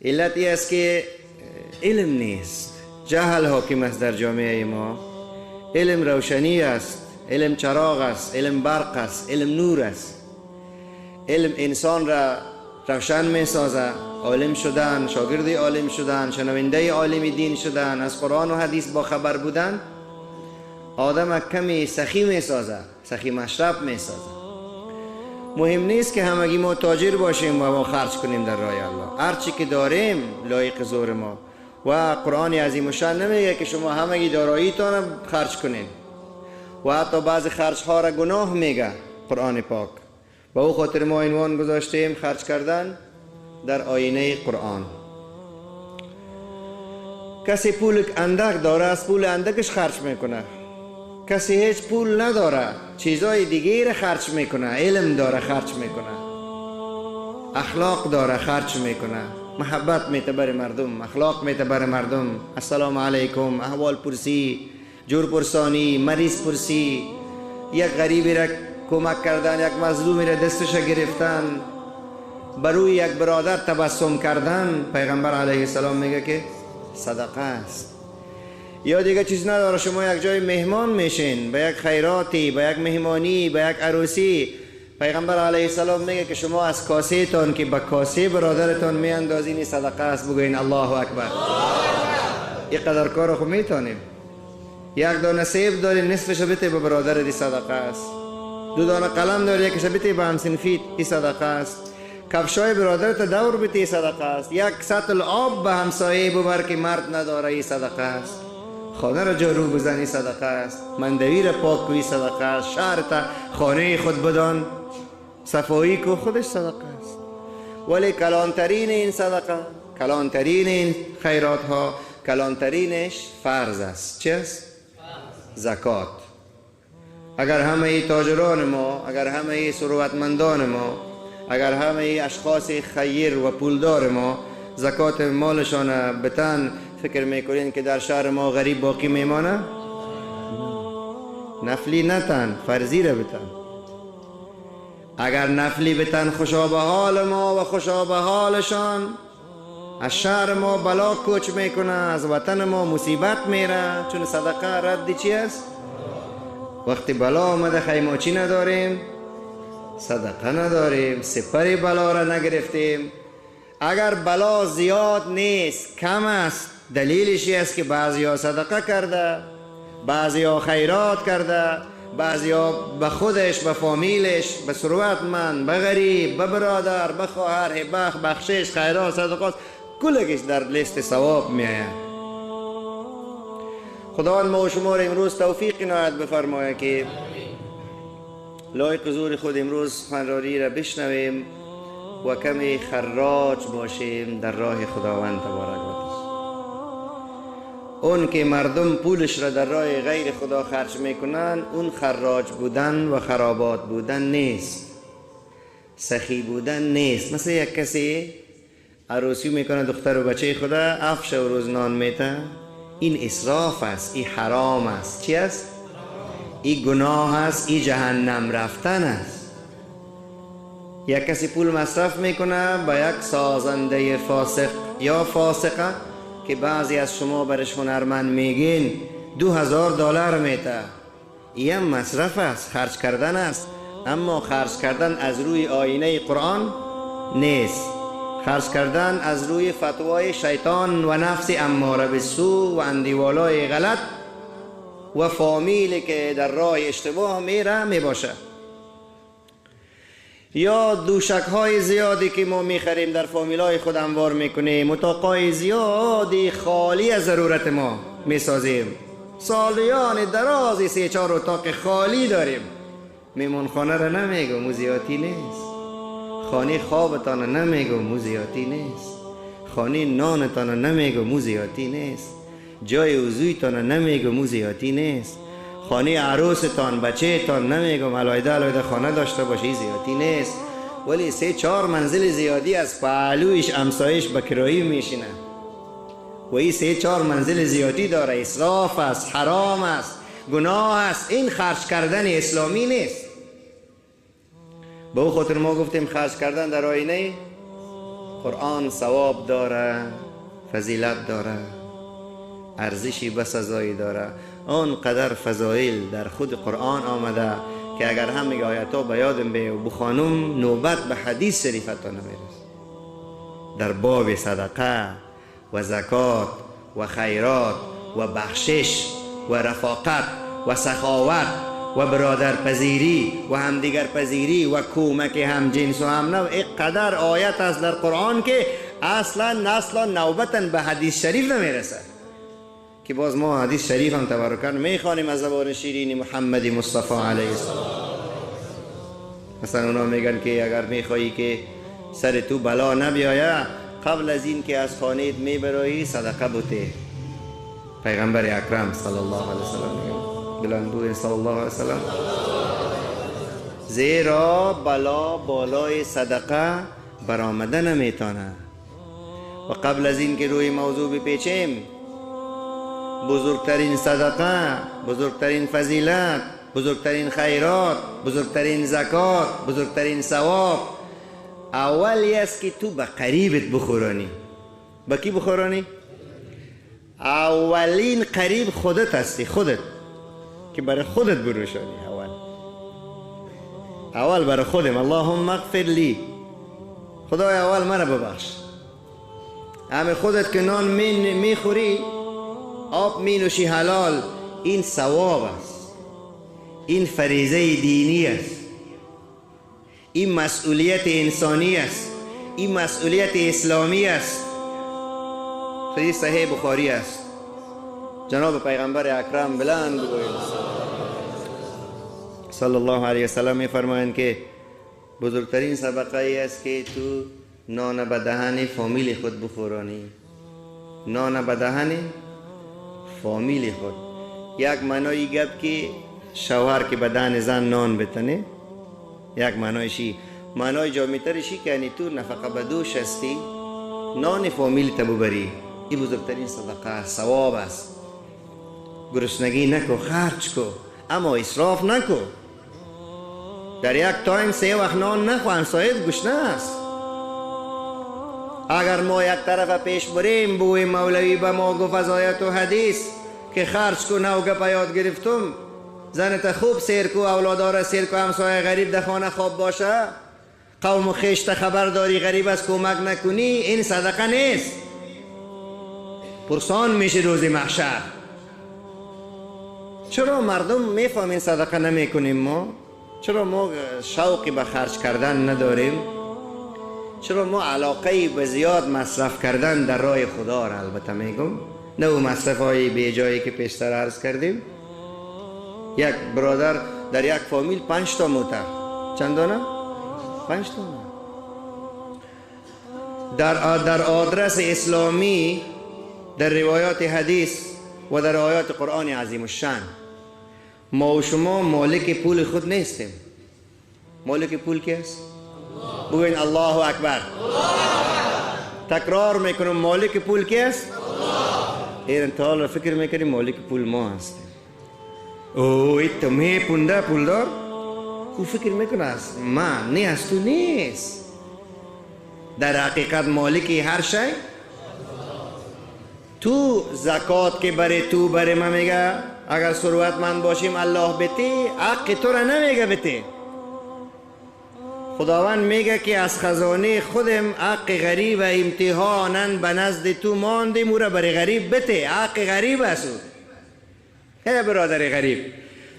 علت این است که علم نیست، جهل حاکم است در جامعه ما. علم روشنی است، علم چراغ است، علم برق است، علم نور است. علم انسان را روشن می سازه. عالم شدن، شاگرد عالم شدن، شنونده عالم دین شدن، از قرآن و حدیث با خبر بودن آدم کمی سخی می سازه، سخی مشرب می سازه. مهم نیست که همگی ما تاجر باشیم و ما خرج کنیم در راه الله. هر چی که داریم لایق زور ما. و قرآن عظیم الشان نمیگه که شما همگی داراییتان خرج کنین، و حتی بعض خرج ها را گناه میگه قرآن پاک. با او خاطر ما عنوان گذاشتیم خرج کردن در آینه قرآن. کسی پول اندک داره از پول اندکش خرج میکنه. کسی هیچ پول نداره چیزای دیگه را خرج میکنه. علم داره خرج میکنه، اخلاق داره خرج میکنه، محبت میته بر مردم، اخلاق میته بر مردم، السلام علیکم، احوال پرسی، جور پرسانی، مریض پرسی، یک غریبی را کمک کردن، یک مظلومی را دستش گرفتن، بروی یک برادر تبسم کردن. پیغمبر علیه السلام میگه که صدقه است. یا دیگه چیز نداره، شما یک جای مهمان میشین، به یک خیراتی، به یک مهمانی، به یک عروسی، پیغمبر علیه السلام میگه که شما از کاسه تان که به کاسه برادرتان میاندازین صدقه است. بگوین الله اکبر. این قدر کار خو میتونیم. یک دانه سیب داری نصفش بده به برادر، دی صدقه است. دو دانه قلم داری یکیش بده به همسنفیت، این صدقه است. کفشای برادرت دور بده، صدقه است. یک سطل آب به همسایه ببر که مرد نداره، این صدقه است. خانه را جارو بزنی، صدقه است. مندوی را پاک کنی، صدقه است. شهرت خانه خود بدان صفایی کو، خودش صدقه است. ولی کلانترین این صدقه، کلانترین این خیرات ها، کلانترینش فرض است. چه است؟ زکات. اگر همه تاجران ما، اگر همه ثروتمندان ما، اگر همه اشخاص خیر و پولدار ما زکات مالشان بتن، فکر میکنین که در شهر ما غریب باقی میمانه؟ نفلی نتن، فرضی را بتن. اگر نفلی بتن خوشا به حال ما و خوشا به حالشان، از شهر ما بلا کوچ میکنه، از وطن ما مصیبت میره. چون صدقه رد چی است؟ وقتی بلا آمده خیمه چی نداریم؟ صدقه نداریم، سپری بلا را نگرفتیم. اگر بلا زیاد نیست، کم است، دلیلش است که بعضی ها صدقه کرده، بعضی ها خیرات کرده، بعضی ها به خودش، به فامیلش، به ثروتمند، به غریب، به برادر، به خواهر، هبه، بخشش، خیرات، صدقات، کلش در لیست ثواب می آید. خداوند ما و شما را امروز توفیق عنایت بفرماید که لایق حضور خود امروز سخنرانی را بشنویم و کمی خراج باشیم در راه خداوند تبارک و تعالی. اون که مردم پولش را در راه غیر خدا خرج میکنن، اون خراج بودن و خرابات بودن نیست، سخی بودن نیست. مثل یک کسی عروسی میکنه دختر و بچه خدا، افش و روز نان میته، این اسراف است، این حرام است. چی است؟ این گناه است، این جهنم رفتن است. یک کسی پول مصرف میکنه به یک سازنده فاسق یا فاسقه که بعضی از شما برش هنرمند میگین $2000 میته، این هم مصرف است، خرج کردن است. اما خرج کردن از روی آینه قرآن نیست، خرج کردن از روی فتوای شیطان و نفس اماره بالسوء و اندیوالای غلط و فامیلی که در راه اشتباه میره میباشه. یا دوشک های زیادی که ما میخریم در فامیل های خود انوار میکنیم، اتاقای زیادی خالی از ضرورت ما میسازیم، سالیان درازی 3-4 اتاق خالی داریم. میمون خانه را نمیگو موزیاتی نیست، خانه خوابتان نمیگو موزیاتی نیست، خانه نانتان نمیگو موزیاتی نیست، جای وضویتان نمیگو موزیاتی نیست، خانه عروستان بچه تان نمیگم علایده خانه داشته باشی زیادی نیست. ولی 3-4 منزل زیادی از پهلویش امسایش به کرایی میشینه و این 3-4 منزل زیادی داره. اسراف است، حرام است، گناه است. این خرج کردن اسلامی نیست. به او خاطر ما گفتیم خرج کردن در آینه قرآن ثواب داره، فضیلت داره، ارزشی بسزایی داره. آن قدر فضایل در خود قرآن آمده که اگر همه آیات‌ها به یادم بیه و بخوانم نوبت به حدیث شریفتان نمیرسه. در باب صدقه و زکات و خیرات و بخشش و رفاقت و سخاوت و برادرپذیری و همدیگر پذیری و کمک هم جنس و هم نوع، اینقدر آیت است در قرآن که اصلا نوبتا به حدیث شریف نمیرسه. که باز ما حدیث شریف هم تبرکاً میخوانیم از زبان شیرین محمد مصطفی علیه السلام. مثلا اونا میگن که اگر میخوایی که سر تو بلا نبیایه، قبل از این که از خانه‌ات میبرایی صدقه بوده. پیغمبر اکرم صلی الله علیه وسلم بلند بود صلی الله علیه وسلم، زیرا بلا بالای صدقه برآمده نمیتونه. و قبل از این که روی موضوع بپیچیم، بزرگترین صدقه، بزرگترین فضیلت، بزرگترین خیرات، بزرگترین زکات، بزرگترین ثواب اولی است که تو به قریبت بخورانی. با کی بخورانی؟ اولین قریب خودت هستی، خودت که برای خودت بروشانی. اول برای خودم. اللهم اغفر لی، خدای اول مرا ببخش. همه خودت که نان میخوری، آب می نوشی حلال، این ثواب است، این فریضه دینی است، این مسئولیت انسانی است، این مسئولیت اسلامی است. حدیث صحیح بخاری است، جناب پیغمبر اکرم بلند بگوید صلی الله علیه وسلم میفرمایند که بزرگترین صدقه ای است که تو نان به دهن فامیل خود بخورانی. نان به دهن فامیل خود. یک معنای گپ که شوهر که به دهن زن نان بتنه، یک معنایشی. معنای جامع‌ترشی که یعنی تو نفقه به دوش هستی، نان فامیل تا ببری. این بزرگترین صدقه است، ثواب است. گرسنگی نکو، خرج کو، اما اسراف نکو. در یک تایم 3 وقت نان نخو، همسایت گشنه است. اگر ما یک طرف پیش بریم بوی مولوی به ما گفت از آیت و حدیث که خرج کو، نو گپ یاد گرفتم، زنت خوب سیر کو، اولادار سیر کو، همسایه غریب در خانه خواب باشه، قوم و خیشت خبر داری غریب از کمک نکنی، این صدقه نیست. پرسان میشه روز محشر. چرا مردم میفهمین صدقه نمی کنیم ما؟ چرا ما شوقی به خرج کردن نداریم؟ چرا ما علاقه به زیاد مصرف کردن در راه خدا را البته میگم، نه او مصرف های بی جایی که پیشتر عرض کردیم. یک برادر در یک فامیل 5 تا موتر، چند دانه؟ 5 تا. در آدرس اسلامی، در روایات حدیث و در آیات قرآن عظیم الشان، ما و شما مالک پول خود نیستیم. مالک پول کی است؟ بگوین الله اکبر. تکرار میکنم، مالک پول کی است؟ این انتحال را فکر میکنیم مالک پول ما هستیم. اوه تو می پونده پولدار، او فکر میکنه است من، نه از تو نیست. در حقیقت مالکی هر شی تو. زکات که بره تو بره، من میگه اگر ثروتمند باشیم الله بده، حق تو را نمیگه بده. خداوند میگه که از خزانه خودم حق غریب و امتحانن به نزد تو ماندیم، او را برای غریب بده. حق غریب است. ای برادر غریب،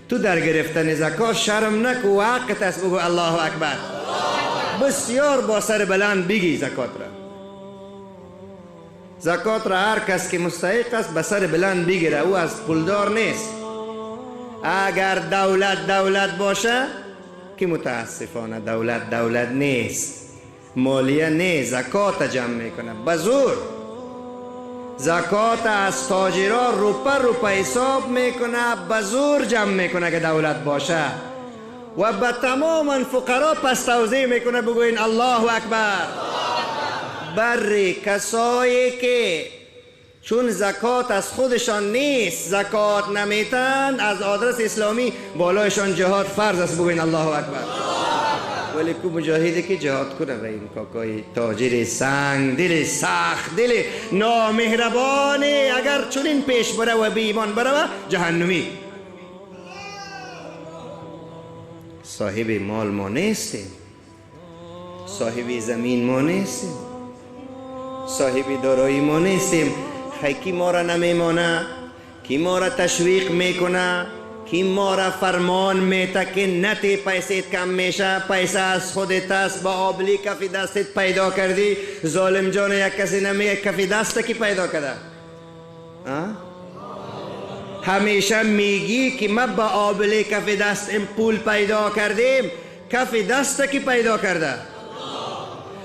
تو در گرفتن زکات شرم نکو و حقت است. بگو الله اکبر. بسیار با سر بلند بگی زکات را. زکات را هر کس که مستحق است به سر بلند بگیره، او از پولدار نیست. اگر دولت باشه که متاسفانه دولت نیست، مالیه نه، زکات جمع میکنه به زور. زکات از تاجرها روپه حساب میکنه، به زور جمع میکنه که دولت باشه، و به تمام فقرا پس توزیع میکنه. بگوین الله اکبر. بر کسایی که چون زکات از خودشان نیست زکات نمیتن، از آدرس اسلامی بالایشان جهاد فرض است. بگوین الله اکبر. ولی کو مجاهده که جهاد کنه و این کاکای تاجر سنگ دل سخت دل نامهربانه اگر چنین پیش بره و بی ایمان بره و جهنمی. صاحب مال ما نیستیم، صاحب زمین ما نیستیم، صاحب دارایی ما نیستیم. کی ما را نمیمانه، کی ما را تشویق میکنه، کی ما را فرمان میته که نتی پیسیت کم میشه، پیسه از خودت است، با آبلی کفی دستت پیدا کردی. ظالم جان یک کسی نمیگه کفی دست کی پیدا کرده؟ همیشه میگی که ما با آبلی کفی دست این پول پیدا کردیم. کفی دست کی پیدا کرده؟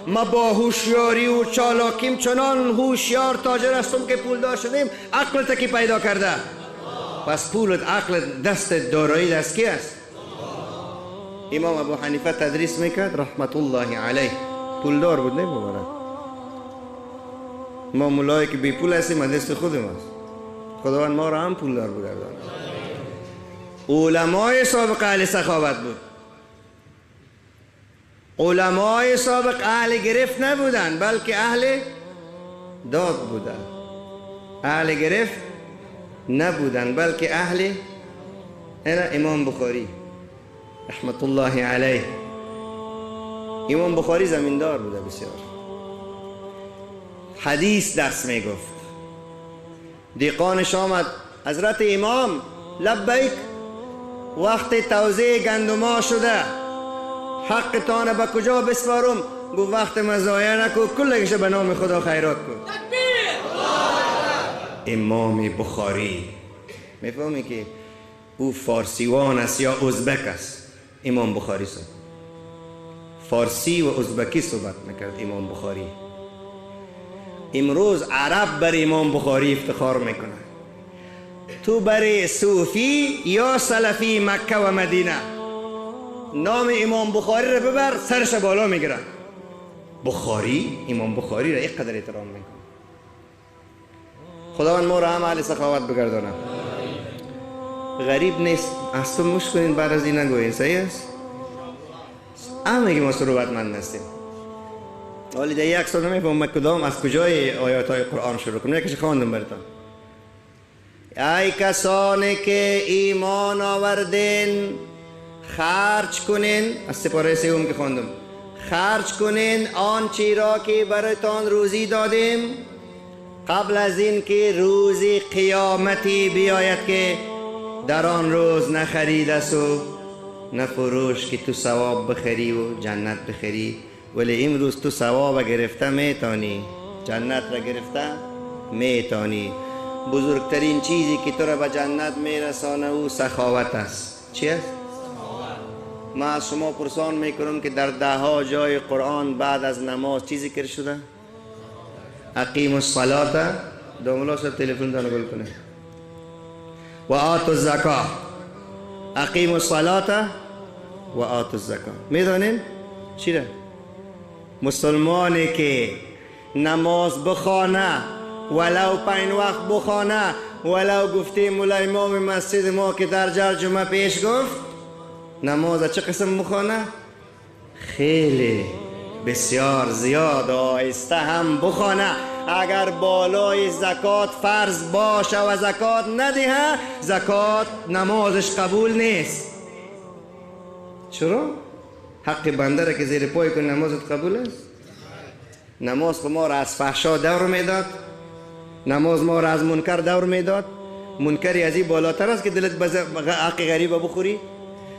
ما با هوشیاری و چالاکیم چنان هوشیار تاجر هستم که پول دار شدیم. عقل تا کی پیدا کرده؟ پس پولت عقل دست دارایی دست کی است؟ امام ابو حنیفه تدریس میکرد رحمت الله علیه، پول دار بود نه مبارک. ما مولایی که بی پول هستیم دست خودم است. خداوند ما را هم پول دار بگردان. علمای سابق اهل سخاوت بود. علمای سابق اهل گرفت نبودن بلکه اهل داد بودن. اهل گرفت نبودن بلکه اهل امام بخاری رحمت الله علیه. امام بخاری زمیندار بوده بسیار. حدیث درس می گفت. دیقانش آمد حضرت امام لبیک وقت توزیع گندما شده، حق تانه به کجا بسپارم؟ گو وقت مزایه نکو، کلگش به نام خدا خیرات کن. امام بخاری میفهمی که او فارسیوان است یا ازبک است؟ امام بخاری است. فارسی و ازبکی صحبت میکرد امام بخاری. امروز عرب بر امام بخاری افتخار میکنه. تو برای صوفی یا سلفی مکه و مدینه نام امام بخاری را ببر سرش بالا میگیرن. بخاری امام بخاری را اینقدر احترام میکنه. خداوند ما را هم اهل سخاوت بگردانه. غریب نیست از تو مش کنین بعد از این نگوین. صحیح است؟ همه که ما ثروتمند هستیم ولی در یک سال نمیفهمم کدام از کجای آیات های قرآن شروع کنم. یکیش خواندم براتون. ای کسانی که ایمان آوردین خرج کنین، از سپاره سوم که خواندم، خرج کنین آنچه را که برایتان روزی دادیم قبل از این که روز قیامتی بیاید که در آن روز نه خرید است و نه فروش که تو ثواب بخری و جنت بخری. ولی امروز تو ثواب گرفته میتانی، جنت را گرفته میتانی. بزرگترین چیزی که تو را به جنت میرسانه او سخاوت است. چی است؟ ما از شما پرسان میکنم که در دهها جای قرآن بعد از نماز چی ذکر شده؟ اقیم الصلاة. دوملا سب تلفن دانو گل کنه. و آتوا الزکاة. اقیم الصلاة و آتوا الزکاة. میدانین چی را؟ مسلمانی که نماز بخوانه ولو 5 وقت بخوانه، ولو گفته مولا امام مسجد ما که در جرجمه پیش گفت نماز چه قسم بخوانه؟ خیلی بسیار زیاد آهسته هم بخوانه. اگر بالای زکات فرض باشه و زکات ندهه زکات نمازش قبول نیست. چرا؟ حق بنده را که زیر پای کنی نمازت قبول است؟ نماز ما را از فحشا دور میداد، نماز ما را از منکر دور میداد. منکری از این بالاتر است که دلت به حق غریب بخوری.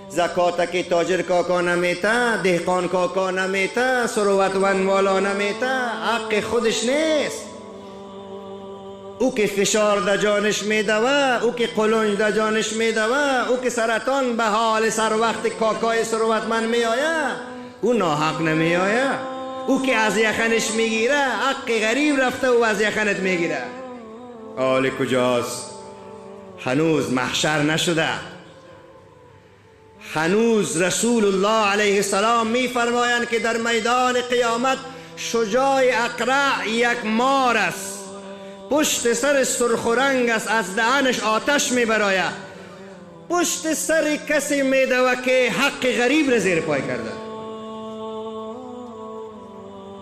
زکات که تاجر کاکا نمیته، دهقان کاکا نمیته، ثروتمند والا نمیته، حق خودش نیست. او که فشار در جانش میدوه، او که قلنج در جانش میدوه، او که سرطان به حال سر وقت کاکای ثروتمند میآیه، او ناحق نمیآیه. او که از یخنش میگیره حق غریب رفته و از یخنت میگیره. حال کجاست؟ هنوز محشر نشده. هنوز رسول الله علیه السلام میفرمایند که در میدان قیامت شجاع اقرع یک مار است، پشت سر سرخ و رنگ است، از دهنش آتش میبراید. پشت سر کسی میدوه که حق غریب را زیر پای کرده.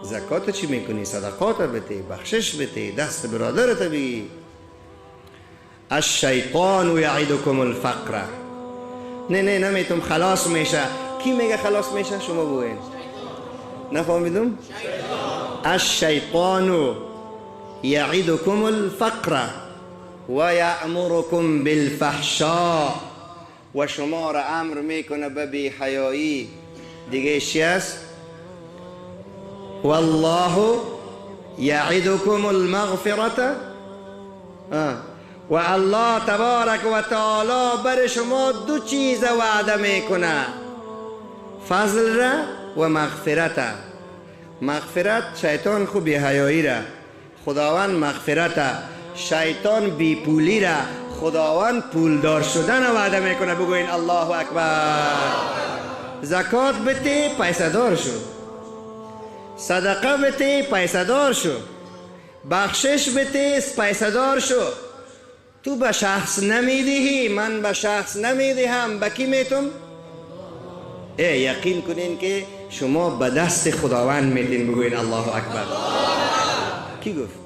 زکات چی میکنی؟ صدقات بده، بخشش بده، دست برادرت بگی. الشیطان یعدکم الفقر. نه نمیتونم خلاص میشه. کی میگه خلاص میشه؟ شما بگوین. نفهمیدم؟ الشیطان یعدکم الفقر و یأمرکم بالفحشاء. و شما را امر میکنه به بی حیایی. دیگه چی است؟ والله یعدکم المغفرة. و الله تبارک و تعالی بر شما دو چیز وعده میکنه، فضل را و مغفرت. مغفرت شیطان خوب بی حیایی را، خداوند مغفرت. شیطان بی پولی را، خداوند پولدار شدن وعده میکنه. بگوین الله اکبر. زکات بده پیسه دار شو، صدقه بده پیسه دار شو، بخشش بده پیسه دار شو. تو به شخص نمیدهی، من به شخص نمیدهم، به کی میتم؟ یقین کنین که شما به دست خداوند میدین. بگوین الله اکبر. کی گفت؟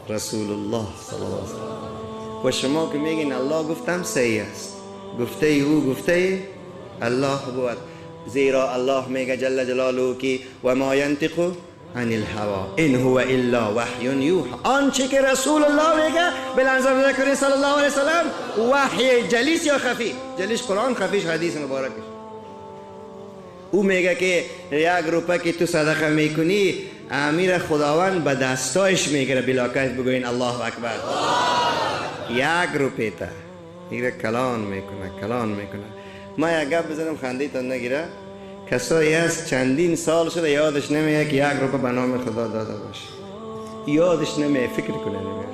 رسول الله صلی الله علیه وسلم. و شما که میگین الله گفتم، صحیح است. گفته او گفته الله بود. زیرا الله میگه جل جلاله که و ما ینطق عن الهوا ان هو الا وحی یوحى. آنچه که رسول الله میگه بلنظر ذکر صلی الله علیه وسلم وحی جلیس یا خفی. جلیس قرآن، خفیش حدیث مبارکش. او میگه که 1 روپه که تو صدقه میکنی امیر خداوند به دستایش میگیره بلاکت. بگوین الله اکبر. 1 روپه تا میگیره کلان میکنه. ما یک گپ بزنم خندیتان نگیره. کسایی هست چندین سال شده یادش نمیه که 1 روپه به نام خدا داده باشه. یادش نمیه، فکر کنه نمیه.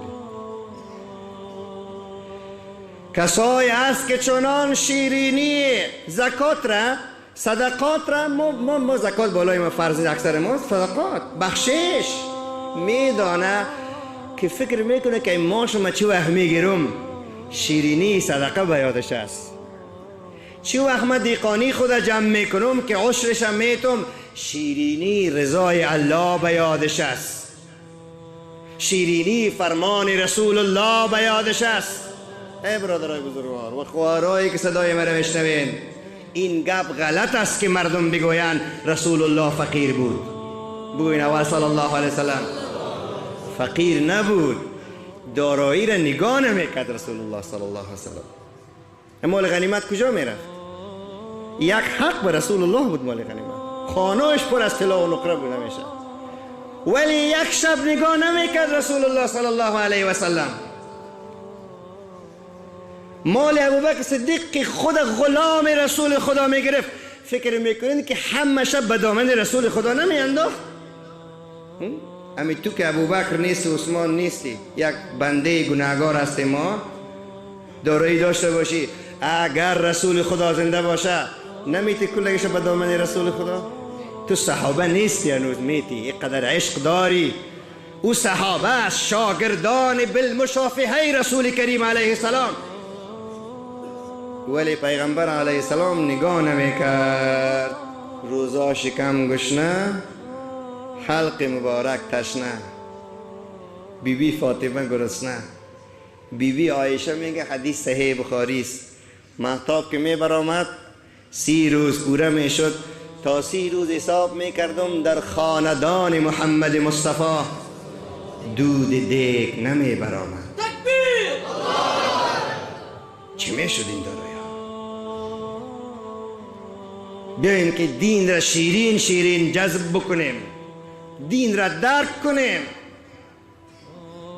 کسایی هست که چنان شیرینی زکات را، صدقات را، ما زکات بالای ما فرض اکثر ما، صدقات بخشش میدانه که فکر میکنه که ما شما چی وقت میگیرم شیرینی صدقه به یادش است. چی وقت من دیقانی خود جمع میکنم که عشرش میتم شیرینی رضای الله به یادش است، شیرینی فرمان رسول الله به یادش است. ای برادرای بزرگوار و خواهرایی که صدای مرا میشنوین، این گپ غلط است که مردم بگویند رسول الله فقیر بود. بگوین اول صلی الله علیه وسلم فقیر نبود، دارایی را نگاه نمیکرد رسول الله صلی الله علیه وسلم. مال غنیمت کجا میرفت؟ یک حق به رسول الله بود. مال غنیمت خانه‌اش پر از طلا و نقره بود همیشه، ولی یک شب نگاه نمیکرد رسول الله صلی الله علیه وسلم. مال ابوبکر صدیق که خود غلام رسول خدا میگرفت، فکر میکنید که همه شب به دامن رسول خدا نمیانداخت؟ امی تو که ابوبکر نیست و عثمان نیستی، یک بنده گناهگار هستی، ما دارایی داشته باشی، اگر رسول خدا زنده باشه نمیتی کلگش به دامن رسول خدا؟ تو صحابه نیستی هنوز، میتی اینقدر عشق داری. او صحابه است، شاگردان بالمشافهه رسول کریم علیه السلام، ولی پیغمبر علیه السلام نگاه نمیکرد. روزا شکم گشنه، حلق مبارک تشنه، بیبی فاطمه گرسنه. بیبی عایشه میگه، حدیث صحیح بخاری است، مهتاب که می برآمد 30 روز پوره میشد. تا 30 روز حساب میکردم در خاندان محمد مصطفی دود دیگ نمی برآمد. چی میشد این دارایی؟ بیاییم که دین را شیرین شیرین جذب بکنیم، دین را درک کنیم.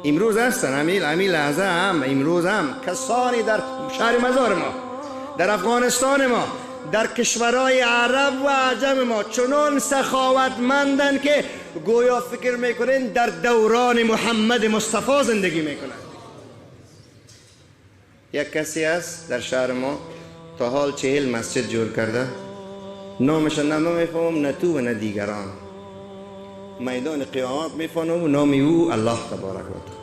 امروز هستن امیل لحظه هم، امروز هم کسانی در شهر مزار ما، در افغانستان ما، در کشورهای عرب و عجم ما چنان سخاوتمندن که گویا فکر میکنن در دوران محمد مصطفی زندگی میکنن. یک کسی هست در شهر ما تا حال 40 مسجد جور کرده، نامش نه میفهمم نه تو و نه دیگران. میدان قیامت میفهمم و نامی او الله تبارک و تعالی.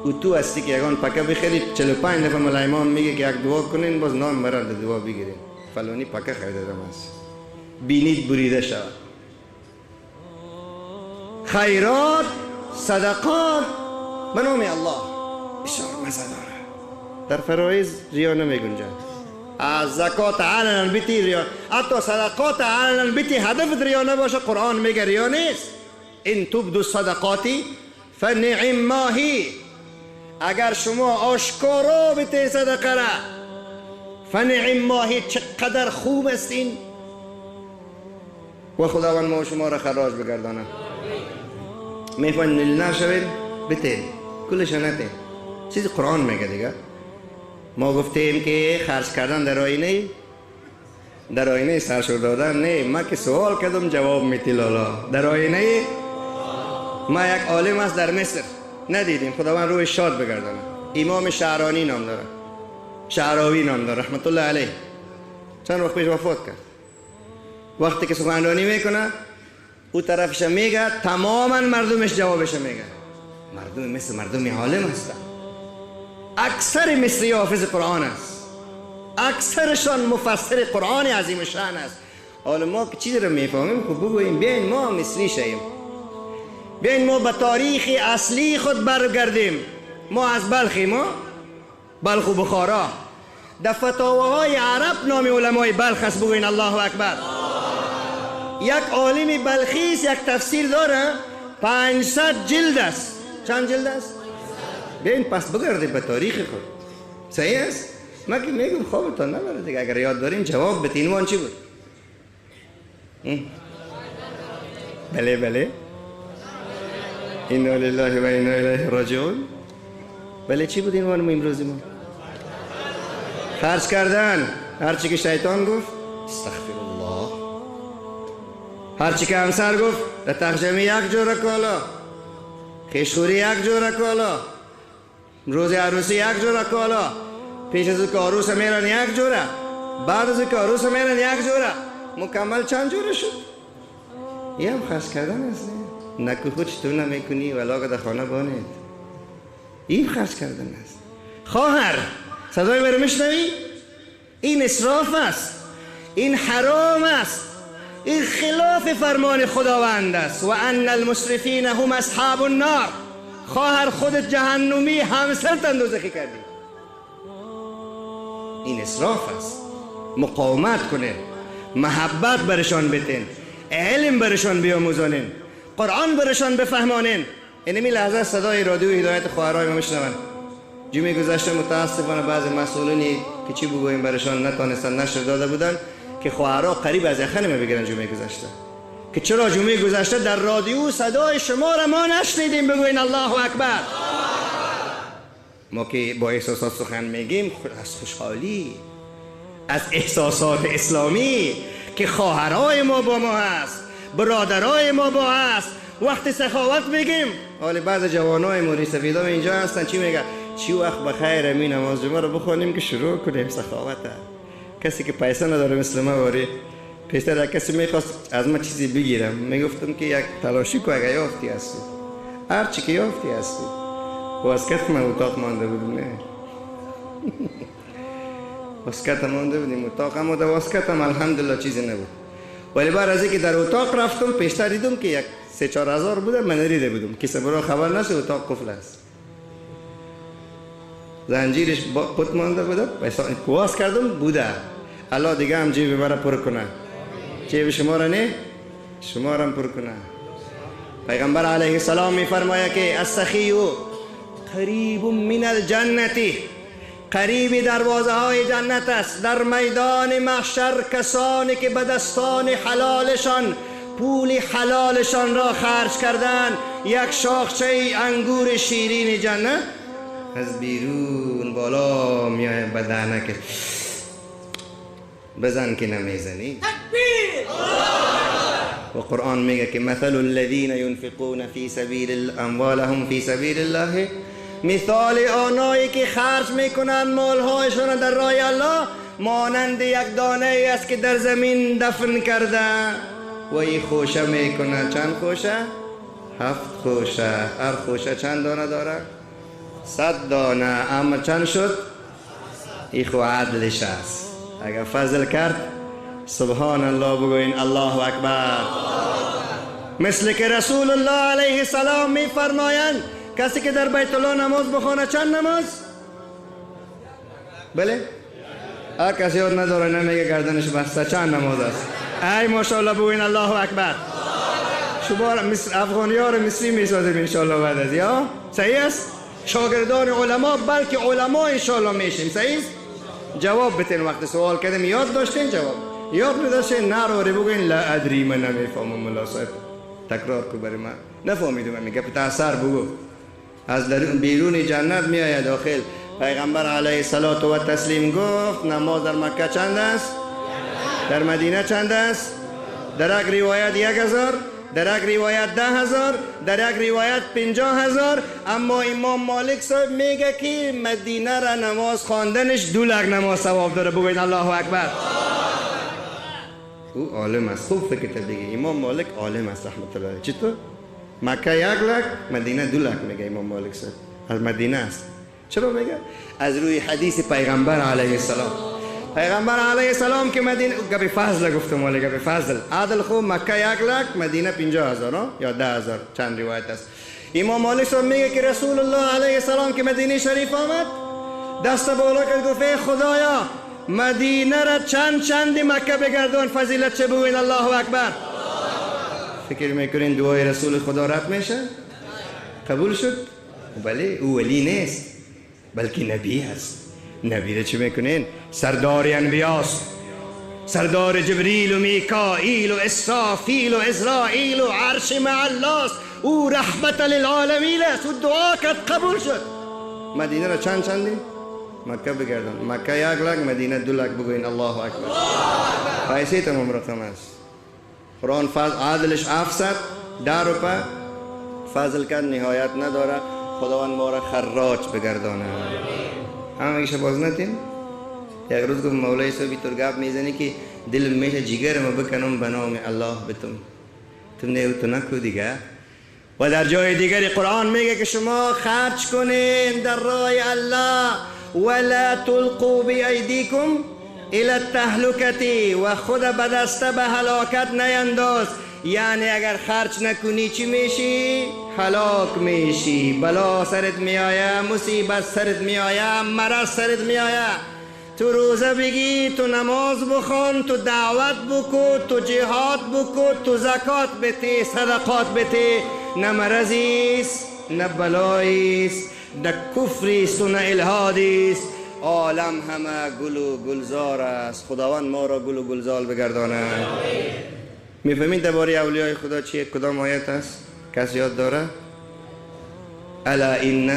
او تو هستی که یگان پکه بخرید 45 دفعه ملایمان میگه که یک دعا کنین، باز نام مرا در دعا بگیرین، فلانی پکه خریدم است، بینید بریده شود. خیرات، صدقات به نام الله بسیار مزه داره. در فرایض ریا نمی گنجد. از زکات علنا بیتی ریا، حتی صدقات علنا بیتی هدف ریا نباشه. قرآن میگه ریا نیست. ان تبدو الصدقاتی فنعم ما هی. اگر شما آشکارا بیتی صدقه را فنعم ما هی، چقدر خوب است این. و خداوند ما شما را خراج بگردانه. میفهمین نشوید بیتین کلش نتین. چیزی قرآن میگه دیگه. ما گفتیم که خرج کردن در آینه، در آینه سرشور دادن نه. من که سوال کردم جواب میتی لالا. در آینه ما یک عالم است در مصر ندیدیم، خداوند روی شاد بگردانه. امام شعرانی نام داره، شعراوی نام داره رحمت الله علیه. چند وقت پیش وفات کرد. وقتی که سخنرانی میکنه او طرفش میگه، تماما مردمش جوابش میگه. مردم مصر مردم عالم هستن. اکثر مصری حافظ قرآن است، اکثرشان مفسر قرآن عظیم شأن است. حالا ما که چیزی رو میفهمیم خب بگوییم بیاین ما مصری شیم، بیاین ما به تاریخ اصلی خود برگردیم. ما از بلخی، ما بلخ و بخارا. در فتاواهای عرب نام علمای بلخ است. بگوین الله اکبر. یک عالم بلخی است، یک تفسیر داره 500 جلد است. چند جلد است؟ بیاین پس بگردیم به تاریخ خود. صحیح است؟ من که میگم خوابتان نبره دیگه. اگر یاد دارین جواب بتین. وان چی بود؟ بله بله، انا لله و انا الیه راجعون. بله چی بود این وان امروزی ما؟ خرج کردن. هرچی که شیطان گفت استغفر الله. هرچی که همسر گفت در تخجمی یک جوره کالا، خیشخوری یک جوره کالا، روز عروسی یک جوره کالا، پیش از که عروس میرن یک جوره، بعد از که عروس میرن یک جوره، مکمل چند جوره شد؟ یه هم خرج کردن است. نکو خود چطور نمیکنی ولا در خانه بانید. این خرج کردن است. خواهر صدای مرا میشنوی؟ این اسراف است، این حرام است، این خلاف فرمان خداوند است. و ان المسرفین هم اصحاب النار. خواهر خودت جهنمی، همسر تندوزخی کردی. این اسراف است. مقاومت کنه، محبت برشان بتین، علم برشان بیاموزانین، قرآن برشان بفهمانین. اینمی لحظه صدای رادیو هدایت خواهرای ما میشنون. جمعه گذشته متاسفانه بعض مسئولینی که چی بگوییم برشان نتانستن نشر داده بودن که خواهرها قریب از یخن بگیرن. جمعه گذشته که چرا جمعه گذشته در رادیو صدای شما را ما نشنیدیم؟ بگوین الله اکبر. ما که با احساسات سخن میگیم از خوشحالی، از احساسات اسلامی که خواهرای ما با ما هست، برادرای ما با هست. وقت سخاوت بگیم، حالا بعض جوانای موری سفیدا اینجا هستن چی میگن؟ چی وقت بخیر می نماز جمعه رو بخونیم که شروع کنیم سخاوت. کسی که پیسه نداره مثل ما واری پیشتر کسی میخواست از من چیزی بگیرم، میگفتم که یک تلاشی کو اگه یافتی هستی، هر چی که یافتی هستی. واسکت من اتاق مانده بودم. نه واسکت مانده بودیم اتاق، اما در واسکت هم الحمدلله چیزی نبود. ولی بعد از اینکه در اتاق رفتم پیشتر دیدم که یک 3-4 هزار بوده، من ندیده بودم. کسی برای خبر نشه اتاق قفل است، زنجیرش قط مانده بوده. واس کردم بوده. الله دیگه هم جیب مرا پر کنه، جیب شما را نه، شما را هم پر کنه. پیغمبر علیه السلام میفرماید که السخی قریب من الجنتی، قریب دروازه های جنت است. در میدان محشر کسانی که به دستان حلالشان پول حلالشان را خرج کردن، یک شاخچه انگور شیرین جنت از بیرون بالا میای بدنه که بزن که نمیزنی. تکبیر! و قرآن میگه که مثل الذین ينفقون فی سبیل اموالهم فی سبیل الله، مثال آنایی که خرج میکنن مالهایشان در راه الله مانند یک دانه است که در زمین دفن کرده و این خوشه میکنه. چند خوشه؟ 7 خوشه. هر خوشه چند دانه داره؟ 100 دانه. اما چند شد؟ این خو عدلش است. اگر فضل کرد سبحان الله بگوین الله اکبر. مثل که رسول الله علیه السلام میفرمایند کسی که در بیت الله نماز بخونه چند نماز؟ بله؟ کسی یاد نداره نمیگه گردنش بسته چند نماز است؟ ای ماشاءالله بگوین الله اکبر. شما افغانی ها رو مصری میسازیم انشاءالله بعد از یا؟ صحیح است؟ شاگردان علما بلکه علما انشاءالله میشیم. صحیح است؟ جواب بتین وقت سوال کردم یاد داشتین جواب یاد نداشتین نروری بگوین لا ادری من نمیفهمم ملا صاحب تکرار کو برای من نفهمیدم میگه تاثر بگو از بیرون جنت میآید داخل. پیغمبر علیه الصلاة و تسلیم گفت نماز در مکه چند است؟ در مدینه چند است؟ در یک روایت 1000 در یک روایت 10,000 در یک روایت 50,000. اما امام مالک صاحب میگه که مدینه را نماز خواندنش 2 لک نماز ثواب داره. بگوید الله اکبر. او عالم است. خوب فکر بگی امام مالک عالم است رحمت الله علیه. چطور؟ مکه 1 لک مدینه 2 لک میگه امام مالک صاحب از مدینه است. چرا میگه؟ از روی حدیث پیغمبر علیه السلام. پیغمبر علیه السلام که مدینه گبی فضل گفتم ولی گبی فضل عادل خوب مکه 1 لک مدینه 50,000 یا 10,000 چند روایت است. امام مالک صاحب میگه که رسول الله علیه السلام که مدینه شریف آمد دست بالا کرد گفت خدایا مدینه را چند مکه بگردون فضیلت چه بگوین الله اکبر. فکر میکنین دعای رسول خدا رد میشه؟ قبول شد؟ بله او ولی نیست بلکه نبی است. نبی را چه میکنین؟ سردار انبیاست. سردار جبریل و میکائیل و اسرافیل و ازرائیل و عرش مع الله است. او رحمت للعالمین است. او دعا کرد قبول شد. مدینه را چندی؟ مکه بگردن. مکه 1 لک مدینه 2 لک بگوین الله اکبر. پیسه تمام رقم است. قرآن فضل عادلش 700 10 روپه فضل کرد نهایت نداره. خداوند ما را خراج بگردانه. همه میشه باز نتیم. یک روز گفت مولای صاحبی تو گپ میزنی که دل میشه جیگرمو بکنم به نام الله بتم. تو نه تو نکو دیگه. و در جای دیگری قرآن میگه که شما خرج کنین در راه الله ولا تلقوا بایدیکم الى التهلکه و خود به دست به هلاکت نینداز. یعنی اگر خرج نکنی چی میشی؟ هلاک میشی. بلا سرت میآیه، مصیبت سرت میآیه، مرض سرت میآیه. تو روزه بگی، تو نماز بخون، تو دعوت بکو، تو جهاد بکو، تو زکات بده، صدقات بده، نه مرضیست نه بلاییست نه کفریست و نه الهادیست. عالم همه گل و گلزار است. خداوند ما را گل و گلزار بگردانه. میفهمید درباره اولیای خدا چیه؟ کدام آیت است؟ کسی یاد داره؟ الا این